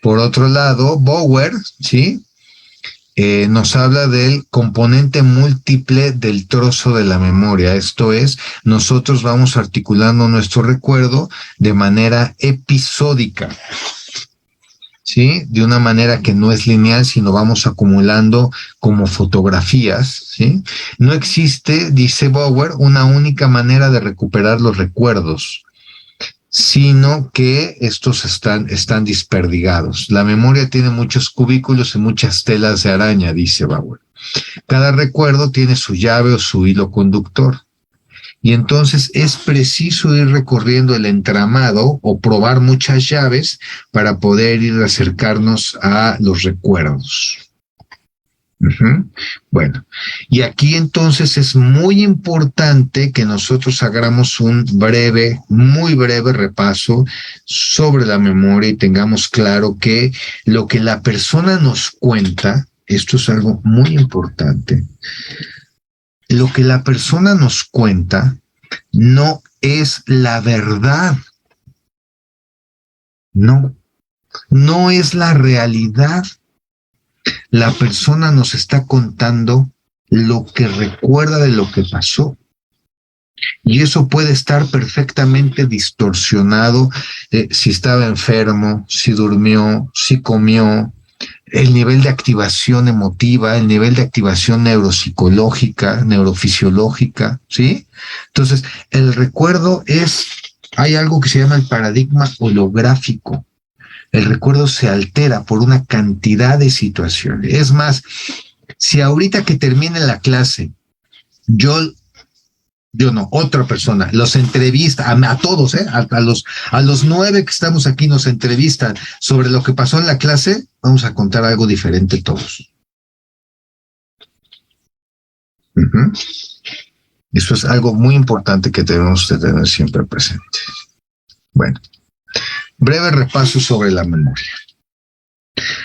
Por otro lado, Bower, ¿sí? Nos habla del componente múltiple del trozo de la memoria. Esto es, nosotros vamos articulando nuestro recuerdo de manera episódica, ¿sí? De una manera que no es lineal, sino vamos acumulando como fotografías, ¿sí? No existe, dice Bower, una única manera de recuperar los recuerdos, sino que estos están desperdigados. La memoria tiene muchos cubículos y muchas telas de araña, dice Bower. Cada recuerdo tiene su llave o su hilo conductor. Y entonces es preciso ir recorriendo el entramado o probar muchas llaves para poder ir a acercarnos a los recuerdos. Uh-huh. Bueno, y aquí entonces es muy importante que nosotros hagamos un breve, muy breve repaso sobre la memoria y tengamos claro que lo que la persona nos cuenta, esto es algo muy importante, lo que la persona nos cuenta no es la verdad, no es la realidad. La persona nos está contando lo que recuerda de lo que pasó. Y eso puede estar perfectamente distorsionado si estaba enfermo, si durmió, si comió, el nivel de activación emotiva, el nivel de activación neuropsicológica, neurofisiológica, ¿sí? Entonces, el recuerdo hay algo que se llama el paradigma holográfico. El recuerdo se altera por una cantidad de situaciones. Es más, si ahorita que termine la clase, yo no, otra persona, los entrevista, a todos, a los 9 que estamos aquí nos entrevistan sobre lo que pasó en la clase, vamos a contar algo diferente todos. Uh-huh. Eso es algo muy importante que debemos de tener siempre presente. Bueno. Breve repaso sobre la memoria.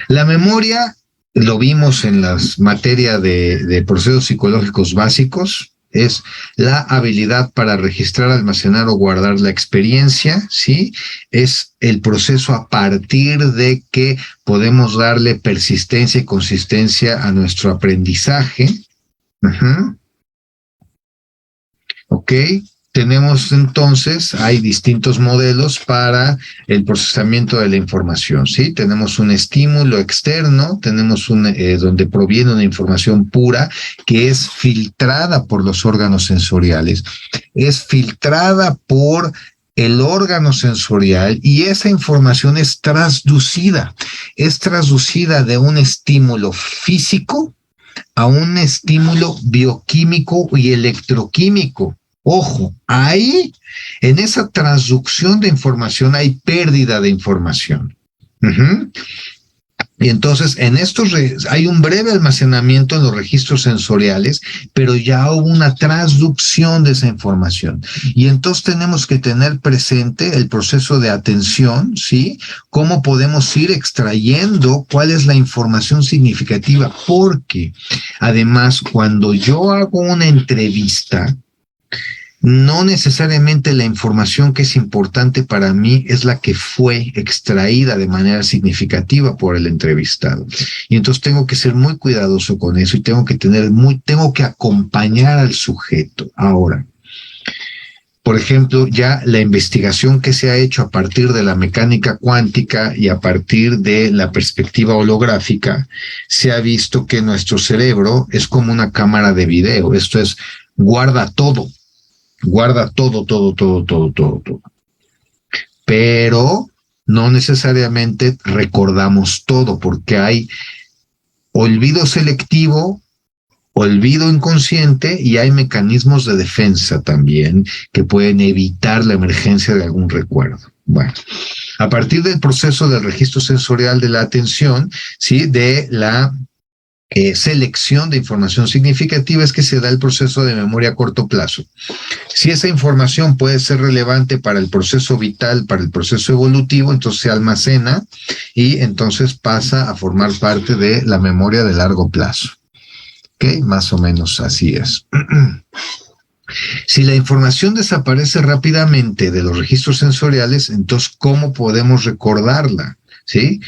La memoria, lo vimos en las materias de procesos psicológicos básicos, es la habilidad para registrar, almacenar o guardar la experiencia, ¿sí? Es el proceso a partir de que podemos darle persistencia y consistencia a nuestro aprendizaje. Uh-huh. ¿Ok? Tenemos entonces, hay distintos modelos para el procesamiento de la información, ¿sí? Tenemos un estímulo externo, tenemos donde proviene una información pura que es filtrada por los órganos sensoriales, es filtrada por el órgano sensorial y esa información es traducida de un estímulo físico a un estímulo bioquímico y electroquímico. Ojo, ahí, en esa transducción de información hay pérdida de información. Uh-huh. Y entonces, en estos hay un breve almacenamiento en los registros sensoriales, pero ya hubo una transducción de esa información. Y entonces tenemos que tener presente el proceso de atención, ¿sí? Cómo podemos ir extrayendo cuál es la información significativa, porque además, cuando yo hago una entrevista, no necesariamente la información que es importante para mí es la que fue extraída de manera significativa por el entrevistado. Y entonces tengo que ser muy cuidadoso con eso y tengo que acompañar al sujeto. Ahora, por ejemplo, ya la investigación que se ha hecho a partir de la mecánica cuántica y a partir de la perspectiva holográfica, se ha visto que nuestro cerebro es como una cámara de video. Esto es, guarda todo, todo. Pero no necesariamente recordamos todo, porque hay olvido selectivo, olvido inconsciente, y hay mecanismos de defensa también que pueden evitar la emergencia de algún recuerdo. Bueno, a partir del proceso del registro sensorial de la atención, ¿sí?, de la selección de información significativa, es que se da el proceso de memoria a corto plazo. Si esa información puede ser relevante para el proceso vital, para el proceso evolutivo, entonces se almacena y entonces pasa a formar parte de la memoria de largo plazo. ¿Ok? Más o menos así es. Si la información desaparece rápidamente de los registros sensoriales, entonces, ¿cómo podemos recordarla? ¿Sí?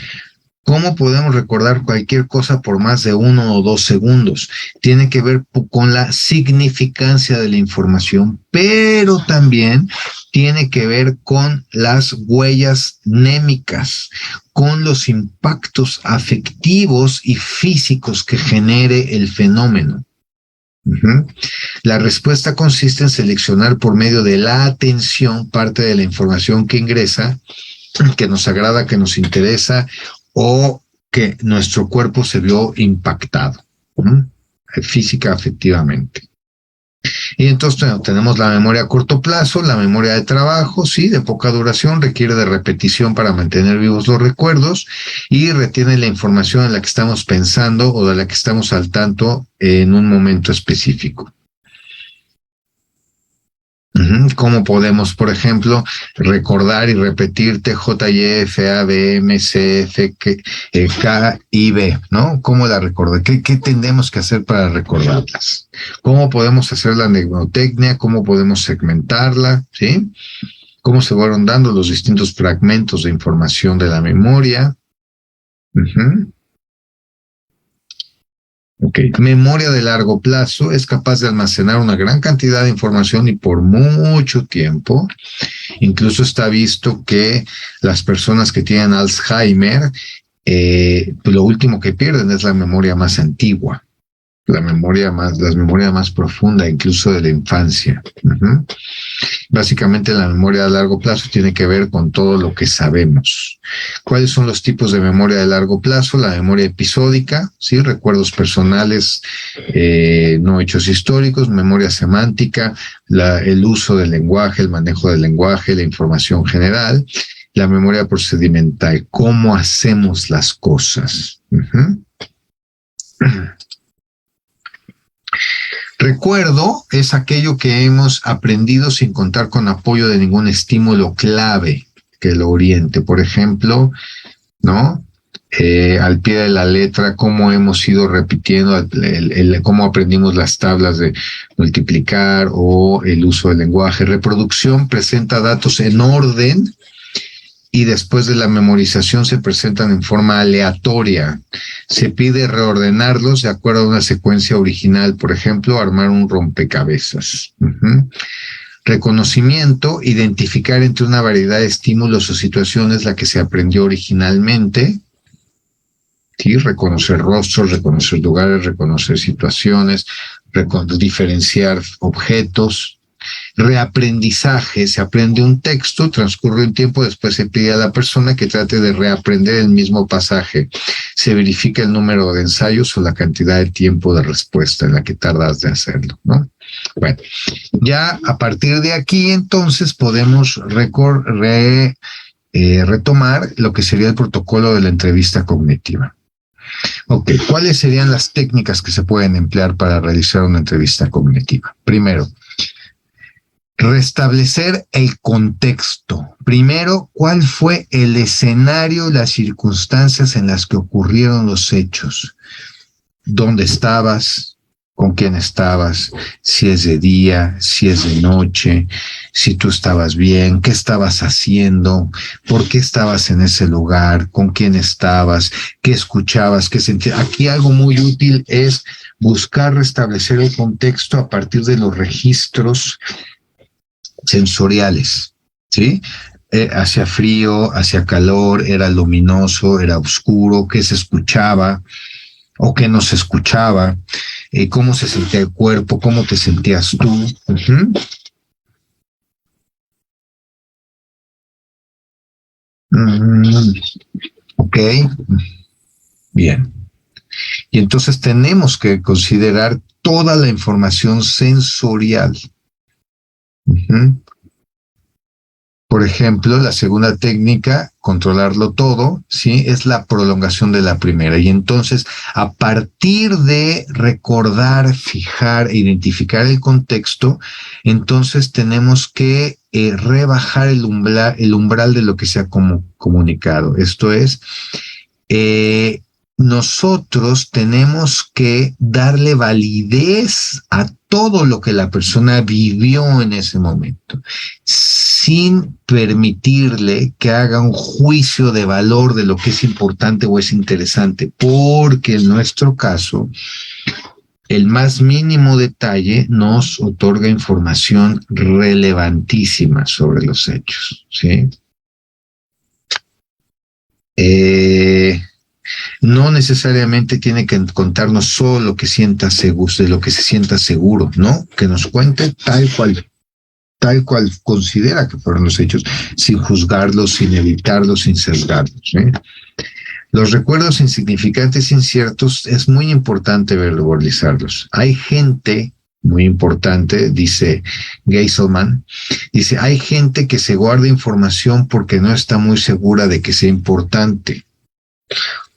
¿Cómo podemos recordar cualquier cosa por más de 1 o 2 segundos? Tiene que ver con la significancia de la información, pero también tiene que ver con las huellas mnémicas, con los impactos afectivos y físicos que genere el fenómeno. La respuesta consiste en seleccionar por medio de la atención parte de la información que ingresa, que nos agrada, que nos interesa, o que nuestro cuerpo se vio impactado, física, afectivamente. Y entonces tenemos la memoria a corto plazo, la memoria de trabajo, sí, de poca duración, requiere de repetición para mantener vivos los recuerdos y retiene la información en la que estamos pensando o de la que estamos al tanto en un momento específico. ¿Cómo podemos, por ejemplo, recordar y repetir TJ, YF, A, B, M, C, F, K, I, B, ¿no? ¿Cómo la recordar? ¿Qué tenemos que hacer para recordarlas? ¿Cómo podemos hacer la mnemotecnia? ¿Cómo podemos segmentarla? ¿Sí? ¿Cómo se fueron dando los distintos fragmentos de información de la memoria? Okay. Memoria de largo plazo es capaz de almacenar una gran cantidad de información y por mucho tiempo. Incluso está visto que las personas que tienen Alzheimer, lo último que pierden es la memoria más antigua, la memoria más profunda, incluso de la infancia. Básicamente la memoria de largo plazo tiene que ver con todo lo que sabemos. ¿Cuáles son los tipos de memoria de largo plazo? La memoria episódica, ¿sí? Recuerdos personales, no hechos históricos. Memoria semántica, el uso del lenguaje, el manejo del lenguaje, la información general. La memoria procedimental, cómo hacemos las cosas. Recuerdo es aquello que hemos aprendido sin contar con apoyo de ningún estímulo clave que lo oriente. Por ejemplo, ¿no? Al pie de la letra, cómo hemos ido repitiendo, cómo aprendimos las tablas de multiplicar o el uso del lenguaje. Reproducción presenta datos en orden y después de la memorización se presentan en forma aleatoria. Se pide reordenarlos de acuerdo a una secuencia original, por ejemplo, armar un rompecabezas. Reconocimiento, identificar entre una variedad de estímulos o situaciones la que se aprendió originalmente. Sí, reconocer rostros, reconocer lugares, reconocer situaciones, diferenciar objetos. Reaprendizaje, se aprende un texto, transcurre un tiempo, después se pide a la persona que trate de reaprender el mismo pasaje. Se verifica el número de ensayos o la cantidad de tiempo de respuesta en la que tardas de hacerlo, ¿no? Bueno, ya a partir de aquí entonces podemos retomar lo que sería el protocolo de la entrevista cognitiva. Ok, ¿cuáles serían las técnicas que se pueden emplear para realizar una entrevista cognitiva? Primero, restablecer el contexto. Primero, ¿cuál fue el escenario, las circunstancias en las que ocurrieron los hechos? ¿Dónde estabas? ¿Con quién estabas? Si es de día, si es de noche, si tú estabas bien, qué estabas haciendo, por qué estabas en ese lugar, con quién estabas, qué escuchabas, qué sentías. Aquí algo muy útil es buscar restablecer el contexto a partir de los registros sensoriales, ¿sí? Hacía frío, hacía calor, era luminoso, era oscuro, qué se escuchaba o qué no se escuchaba, cómo se sentía el cuerpo, cómo te sentías tú. Uh-huh. Ok, bien. Y entonces tenemos que considerar toda la información sensorial. Uh-huh. Por ejemplo, la segunda técnica, controlarlo todo, ¿sí? Es la prolongación de la primera. Y entonces, a partir de recordar, fijar e identificar el contexto, entonces tenemos que rebajar el umbral de lo que se ha comunicado. Esto es, nosotros tenemos que darle validez a todo lo que la persona vivió en ese momento, sin permitirle que haga un juicio de valor de lo que es importante o es interesante, porque en nuestro caso, el más mínimo detalle nos otorga información relevantísima sobre los hechos, ¿sí? No necesariamente tiene que contarnos solo lo que sienta seguro, de lo que se sienta seguro, ¿no? Que nos cuente tal cual considera que fueron los hechos, sin juzgarlos, sin evitarlos, sin sesgarlos, ¿eh? Los recuerdos insignificantes, inciertos, es muy importante verbalizarlos. Hay gente muy importante, dice Geiselman, dice, hay gente que se guarda información porque no está muy segura de que sea importante.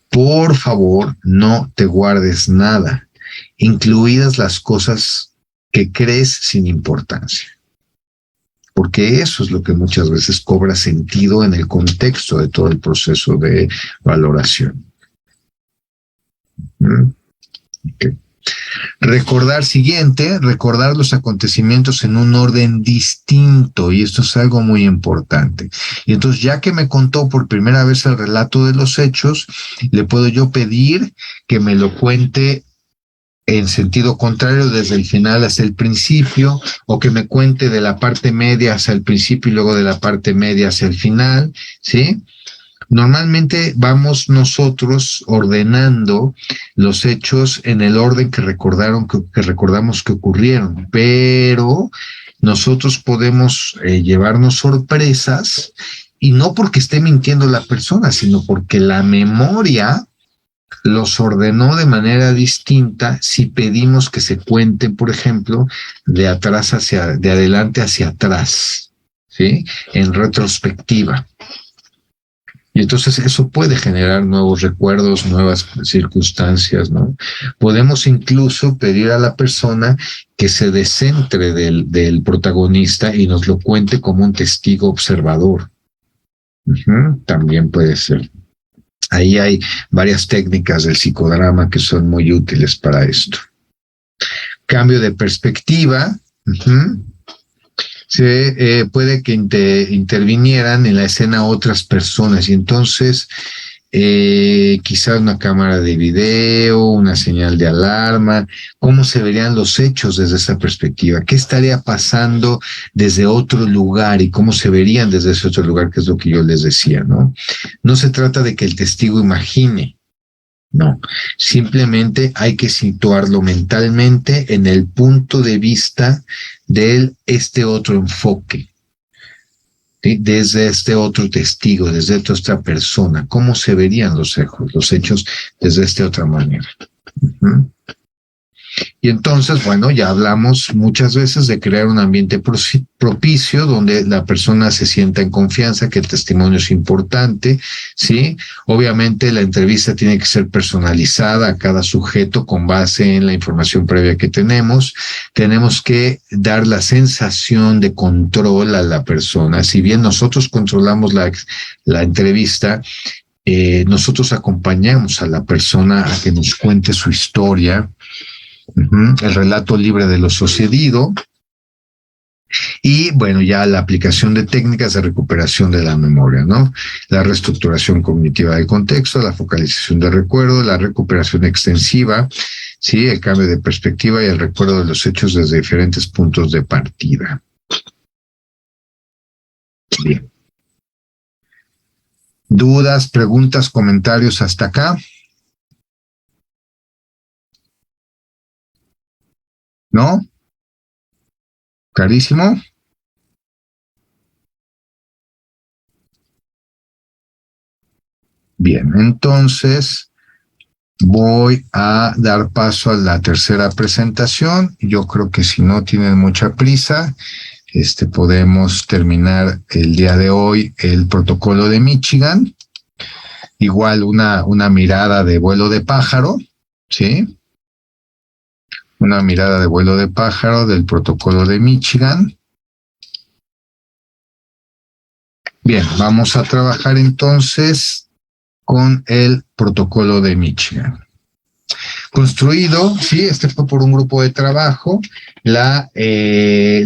Por favor, no te guardes nada, incluidas las cosas que crees sin importancia. Porque eso es lo que muchas veces cobra sentido en el contexto de todo el proceso de valoración. Okay. Recordar los acontecimientos en un orden distinto, y esto es algo muy importante. Y entonces, ya que me contó por primera vez el relato de los hechos, le puedo yo pedir que me lo cuente en sentido contrario, desde el final hacia el principio, o que me cuente de la parte media hacia el principio y luego de la parte media hacia el final, ¿sí? Normalmente vamos nosotros ordenando los hechos en el orden que recordamos que ocurrieron, pero nosotros podemos llevarnos sorpresas, y no porque esté mintiendo la persona, sino porque la memoria los ordenó de manera distinta si pedimos que se cuenten, por ejemplo, de adelante hacia atrás, ¿sí? En retrospectiva. Y entonces eso puede generar nuevos recuerdos, nuevas circunstancias, ¿no? Podemos incluso pedir a la persona que se descentre del protagonista y nos lo cuente como un testigo observador. También puede ser. Ahí hay varias técnicas del psicodrama que son muy útiles para esto. Cambio de perspectiva. Puede que intervinieran en la escena otras personas, y entonces quizás una cámara de video, una señal de alarma. ¿Cómo se verían los hechos desde esa perspectiva? ¿Qué estaría pasando desde otro lugar y cómo se verían desde ese otro lugar? Que es lo que yo les decía, ¿no? No se trata de que el testigo imagine, no. Simplemente hay que situarlo mentalmente en el punto de vista de este otro enfoque. ¿Sí? Desde este otro testigo, desde esta persona, ¿cómo se verían los hechos desde esta otra manera? Y entonces, bueno, ya hablamos muchas veces de crear un ambiente propicio donde la persona se sienta en confianza, que el testimonio es importante, ¿sí? Obviamente la entrevista tiene que ser personalizada a cada sujeto con base en la información previa que tenemos. Tenemos que dar la sensación de control a la persona. Si bien nosotros controlamos la entrevista, nosotros acompañamos a la persona a que nos cuente su historia, el relato libre de lo sucedido, y bueno, ya la aplicación de técnicas de recuperación de la memoria, ¿no? La reestructuración cognitiva del contexto, la focalización del recuerdo, la recuperación extensiva, ¿sí? El cambio de perspectiva y el recuerdo de los hechos desde diferentes puntos de partida. Bien. ¿Dudas, preguntas, comentarios hasta acá? ¿No? ¿Clarísimo? Bien, entonces voy a dar paso a la tercera presentación. Yo creo que si no tienen mucha prisa, podemos terminar el día de hoy el protocolo de Michigan. Igual una mirada de vuelo de pájaro, ¿sí? Una mirada de vuelo de pájaro del protocolo de Michigan. Bien, vamos a trabajar entonces con el protocolo de Michigan. Construido, sí, fue por un grupo de trabajo, la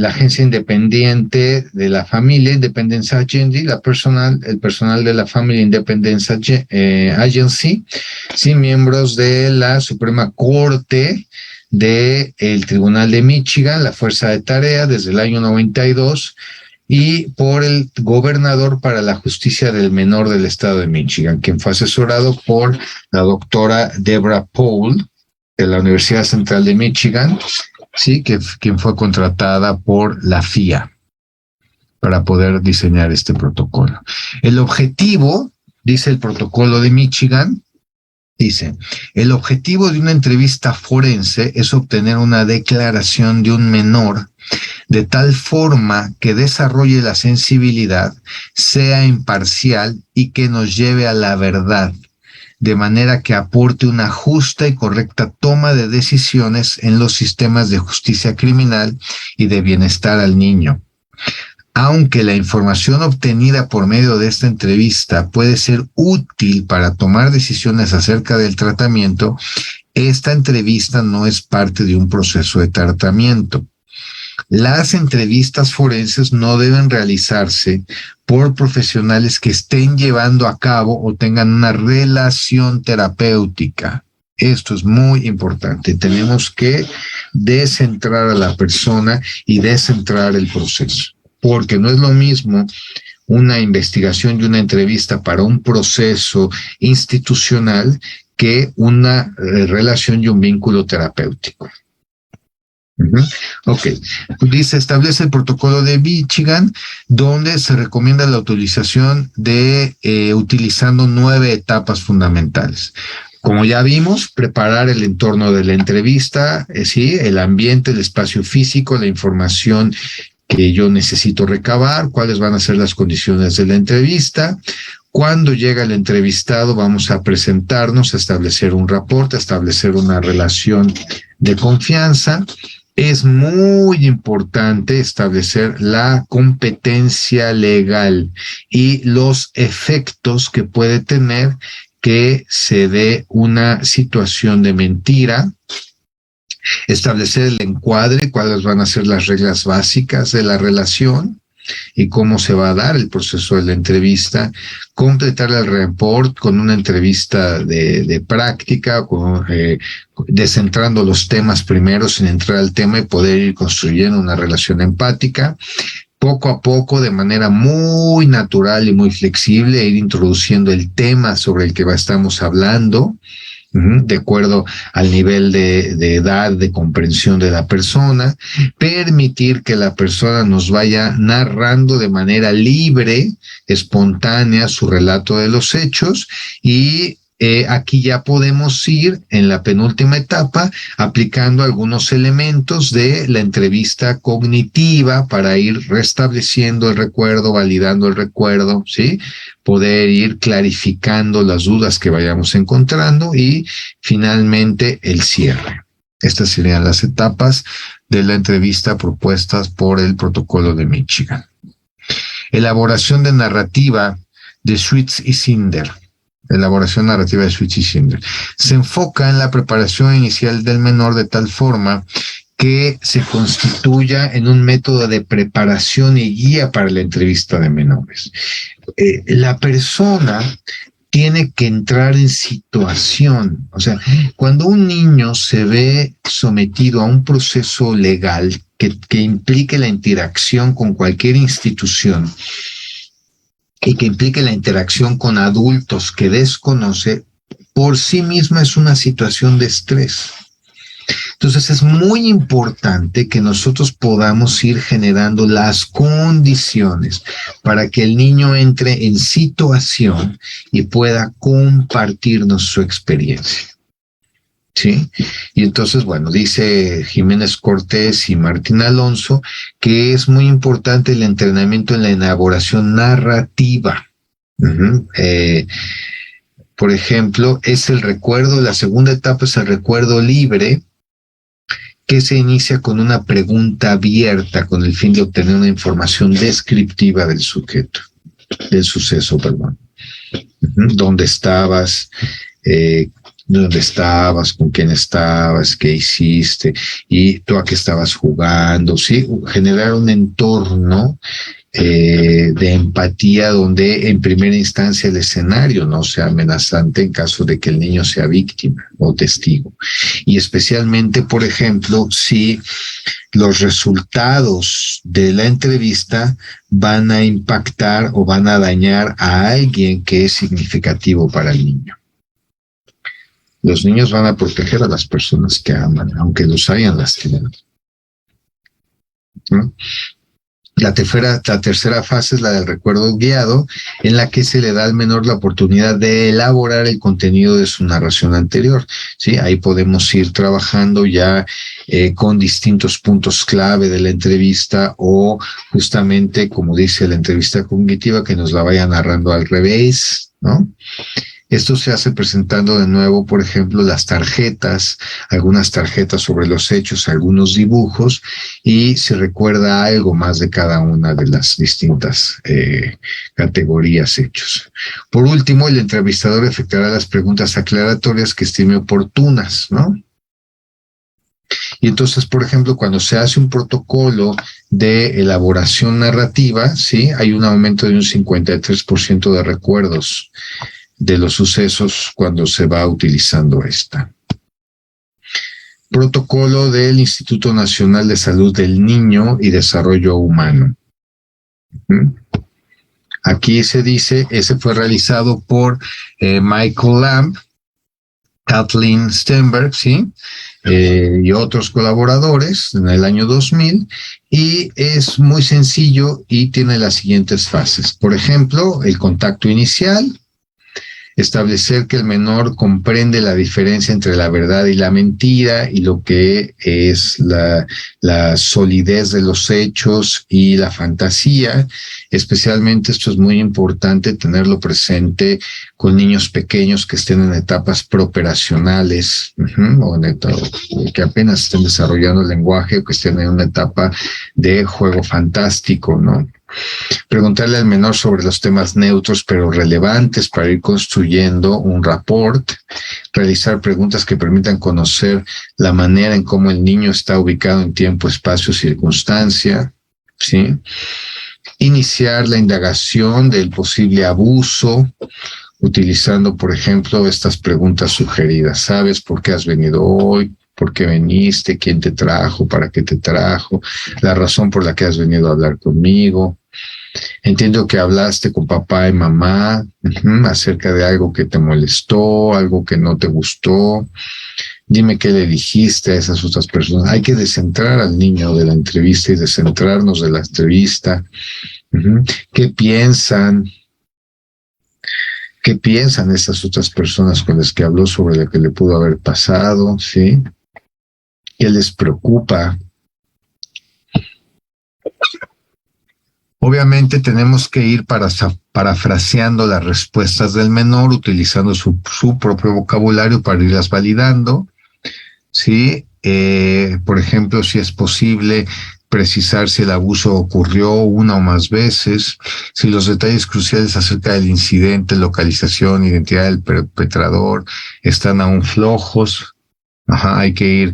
agencia independiente de la familia, Independence Agency, el personal de la Family Independence Agency, sí, miembros de la Suprema Corte del Tribunal de Michigan, la Fuerza de Tarea desde el año 92, y por el gobernador para la justicia del menor del estado de Michigan, quien fue asesorado por la doctora Deborah Paul de la Universidad Central de Michigan, sí, quien fue contratada por la FIA para poder diseñar este protocolo. El objetivo, dice el protocolo de Michigan, dice, el objetivo de una entrevista forense es obtener una declaración de un menor de tal forma que desarrolle la sensibilidad, sea imparcial y que nos lleve a la verdad, de manera que aporte una justa y correcta toma de decisiones en los sistemas de justicia criminal y de bienestar al niño. Aunque la información obtenida por medio de esta entrevista puede ser útil para tomar decisiones acerca del tratamiento, esta entrevista no es parte de un proceso de tratamiento. Las entrevistas forenses no deben realizarse por profesionales que estén llevando a cabo o tengan una relación terapéutica. Esto es muy importante. Tenemos que descentrar a la persona y descentrar el proceso, porque no es lo mismo una investigación y una entrevista para un proceso institucional que una relación y un vínculo terapéutico. Ok, dice, establece el protocolo de Michigan, donde se recomienda la utilización de, utilizando 9 etapas fundamentales. Como ya vimos, preparar el entorno de la entrevista, sí, el ambiente, el espacio físico, la información que yo necesito recabar, cuáles van a ser las condiciones de la entrevista. Cuando llega el entrevistado, vamos a presentarnos, a establecer un reporte, a establecer una relación de confianza. Es muy importante establecer la competencia legal y los efectos que puede tener que se dé una situación de mentira, establecer el encuadre, cuáles van a ser las reglas básicas de la relación y cómo se va a dar el proceso de la entrevista, completar el report con una entrevista de práctica, descentrando los temas primero sin entrar al tema y poder ir construyendo una relación empática. Poco a poco, de manera muy natural y muy flexible, ir introduciendo el tema sobre el que estamos hablando, de acuerdo al nivel de edad, de comprensión de la persona, permitir que la persona nos vaya narrando de manera libre, espontánea, su relato de los hechos y aquí ya podemos ir en la penúltima etapa aplicando algunos elementos de la entrevista cognitiva para ir restableciendo el recuerdo, validando el recuerdo, ¿sí? Poder ir clarificando las dudas que vayamos encontrando y finalmente el cierre. Estas serían las etapas de la entrevista propuestas por el protocolo de Michigan. Elaboración de narrativa de Schwitz y Cinder. Elaboración narrativa de Schwitz y Cinder. Se enfoca en la preparación inicial del menor de tal forma que se constituya en un método de preparación y guía para la entrevista de menores. La persona tiene que entrar en situación. O sea, cuando un niño se ve sometido a un proceso legal que implique la interacción con cualquier institución, y que implique la interacción con adultos que desconoce, por sí misma es una situación de estrés. Entonces es muy importante que nosotros podamos ir generando las condiciones para que el niño entre en situación y pueda compartirnos su experiencia. ¿Sí? Y entonces, bueno, dice Jiménez Cortés y Martín Alonso que es muy importante el entrenamiento en la elaboración narrativa. Por ejemplo, es el recuerdo, la segunda etapa es el recuerdo libre, que se inicia con una pregunta abierta con el fin de obtener una información descriptiva del sujeto, del suceso, perdón. ¿Dónde estabas? ¿Dónde estabas? ¿Con quién estabas? ¿Qué hiciste? ¿Y tú a qué estabas jugando? ¿Sí? Generar un entorno de empatía donde en primera instancia el escenario no sea amenazante en caso de que el niño sea víctima o testigo. Y especialmente, por ejemplo, si los resultados de la entrevista van a impactar o van a dañar a alguien que es significativo para el niño. Los niños van a proteger a las personas que aman, aunque los hayan lastimado. ¿No? La tercera fase es la del recuerdo guiado, en la que se le da al menor la oportunidad de elaborar el contenido de su narración anterior. ¿Sí? Ahí podemos ir trabajando ya con distintos puntos clave de la entrevista o justamente, como dice la entrevista cognitiva, que nos la vaya narrando al revés, ¿no? Esto se hace presentando de nuevo, por ejemplo, las tarjetas, algunas tarjetas sobre los hechos, algunos dibujos, y se recuerda algo más de cada una de las distintas categorías hechos. Por último, el entrevistador efectuará las preguntas aclaratorias que estime oportunas, ¿no? Y entonces, por ejemplo, cuando se hace un protocolo de elaboración narrativa, ¿sí? Hay un aumento de un 53% de recuerdos de los sucesos cuando se va utilizando esta. Protocolo del Instituto Nacional de Salud del Niño y Desarrollo Humano. Aquí se dice, ese fue realizado por Michael Lamb, Kathleen Stenberg, ¿sí? Y otros colaboradores en el año 2000, y es muy sencillo y tiene las siguientes fases. Por ejemplo, el contacto inicial, establecer que el menor comprende la diferencia entre la verdad y la mentira y lo que es la solidez de los hechos y la fantasía. Especialmente esto es muy importante tenerlo presente con niños pequeños que estén en etapas preoperacionales o que apenas estén desarrollando el lenguaje o que estén en una etapa de juego fantástico, ¿no? Preguntarle al menor sobre los temas neutros pero relevantes para ir construyendo un rapport, realizar preguntas que permitan conocer la manera en cómo el niño está ubicado en tiempo, espacio, circunstancia, ¿sí? Iniciar la indagación del posible abuso, utilizando, por ejemplo, estas preguntas sugeridas. ¿Sabes por qué has venido hoy? ¿Por qué viniste? ¿Quién te trajo? ¿Para qué te trajo? La razón por la que has venido a hablar conmigo. Entiendo que hablaste con papá y mamá acerca de algo que te molestó, algo que no te gustó. Dime qué le dijiste a esas otras personas. Hay que descentrar al niño de la entrevista y descentrarnos de la entrevista. ¿Qué piensan? ¿Qué piensan esas otras personas con las que habló sobre lo que le pudo haber pasado? ¿Sí? ¿Qué les preocupa? Obviamente tenemos que ir parafraseando las respuestas del menor, utilizando su propio vocabulario para irlas validando, ¿sí? Por ejemplo, si es posible precisar si el abuso ocurrió una o más veces, si los detalles cruciales acerca del incidente, localización, identidad del perpetrador están aún flojos. Hay que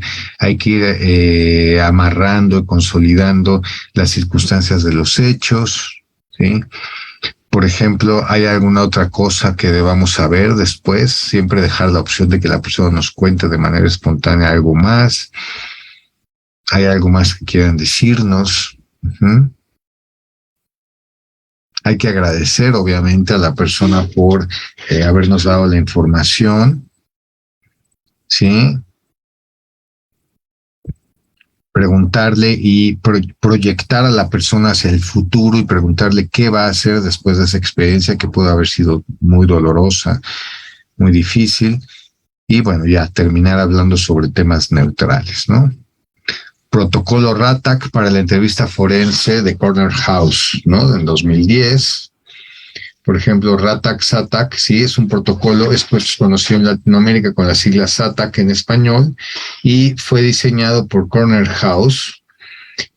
ir amarrando y consolidando las circunstancias de los hechos, ¿sí? Por ejemplo, ¿hay alguna otra cosa que debamos saber después? Siempre dejar la opción de que la persona nos cuente de manera espontánea algo más. ¿Hay algo más que quieran decirnos? Hay que agradecer, obviamente, a la persona por habernos dado la información, ¿sí? Preguntarle y proyectar a la persona hacia el futuro y preguntarle qué va a hacer después de esa experiencia que pudo haber sido muy dolorosa, muy difícil. Y bueno, ya terminar hablando sobre temas neutrales, ¿no? Protocolo RATAC para la entrevista forense de Corner House, ¿no? En 2010. Por ejemplo, RATAC-SATAC, sí, es un protocolo, es pues conocido en Latinoamérica con las siglas SATAC en español, y fue diseñado por Corner House,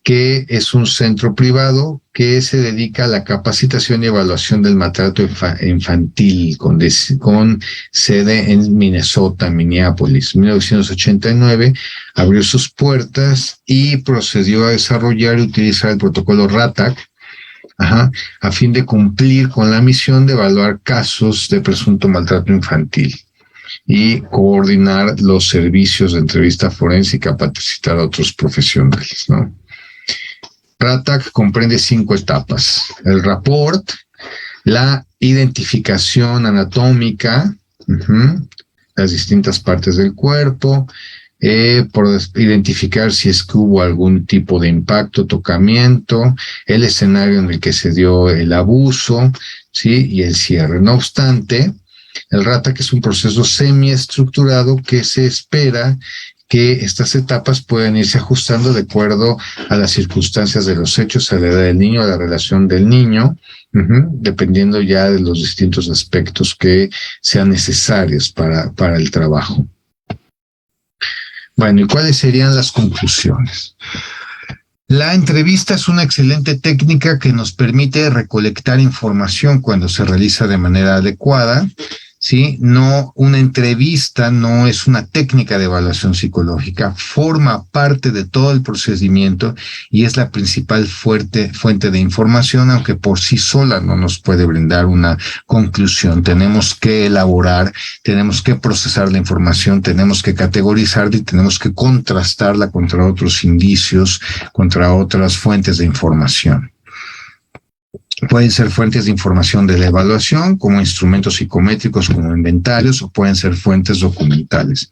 que es un centro privado que se dedica a la capacitación y evaluación del maltrato infantil, con sede en Minnesota, Minneapolis. En 1989 abrió sus puertas y procedió a desarrollar y utilizar el protocolo RATAC, a fin de cumplir con la misión de evaluar casos de presunto maltrato infantil y coordinar los servicios de entrevista forense y capacitar a otros profesionales, ¿no? RATAC comprende 5 etapas: el rapport, la identificación anatómica, las distintas partes del cuerpo, por identificar si es que hubo algún tipo de impacto, tocamiento, el escenario en el que se dio el abuso, ¿sí? Y el cierre. No obstante, el RATAC es un proceso semiestructurado que se espera que estas etapas puedan irse ajustando de acuerdo a las circunstancias de los hechos, a la edad del niño, a la relación del niño, dependiendo ya de los distintos aspectos que sean necesarios para el trabajo. Bueno, ¿y cuáles serían las conclusiones? La entrevista es una excelente técnica que nos permite recolectar información cuando se realiza de manera adecuada, ¿sí? No, una entrevista no es una técnica de evaluación psicológica, forma parte de todo el procedimiento y es la principal fuente de información, aunque por sí sola no nos puede brindar una conclusión. Tenemos que elaborar, tenemos que procesar la información, tenemos que categorizarla y tenemos que contrastarla contra otros indicios, contra otras fuentes de información. Pueden ser fuentes de información de la evaluación, como instrumentos psicométricos, como inventarios, o pueden ser fuentes documentales.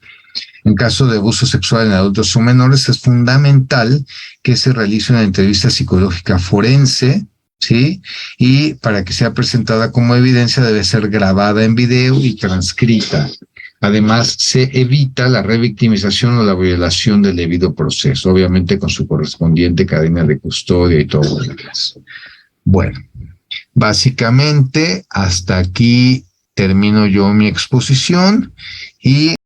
En caso de abuso sexual en adultos o menores, es fundamental que se realice una entrevista psicológica forense, ¿sí? Y para que sea presentada como evidencia debe ser grabada en video y transcrita. Además, se evita la revictimización o la violación del debido proceso, obviamente con su correspondiente cadena de custodia y todo lo demás. Bueno, básicamente hasta aquí termino yo mi exposición y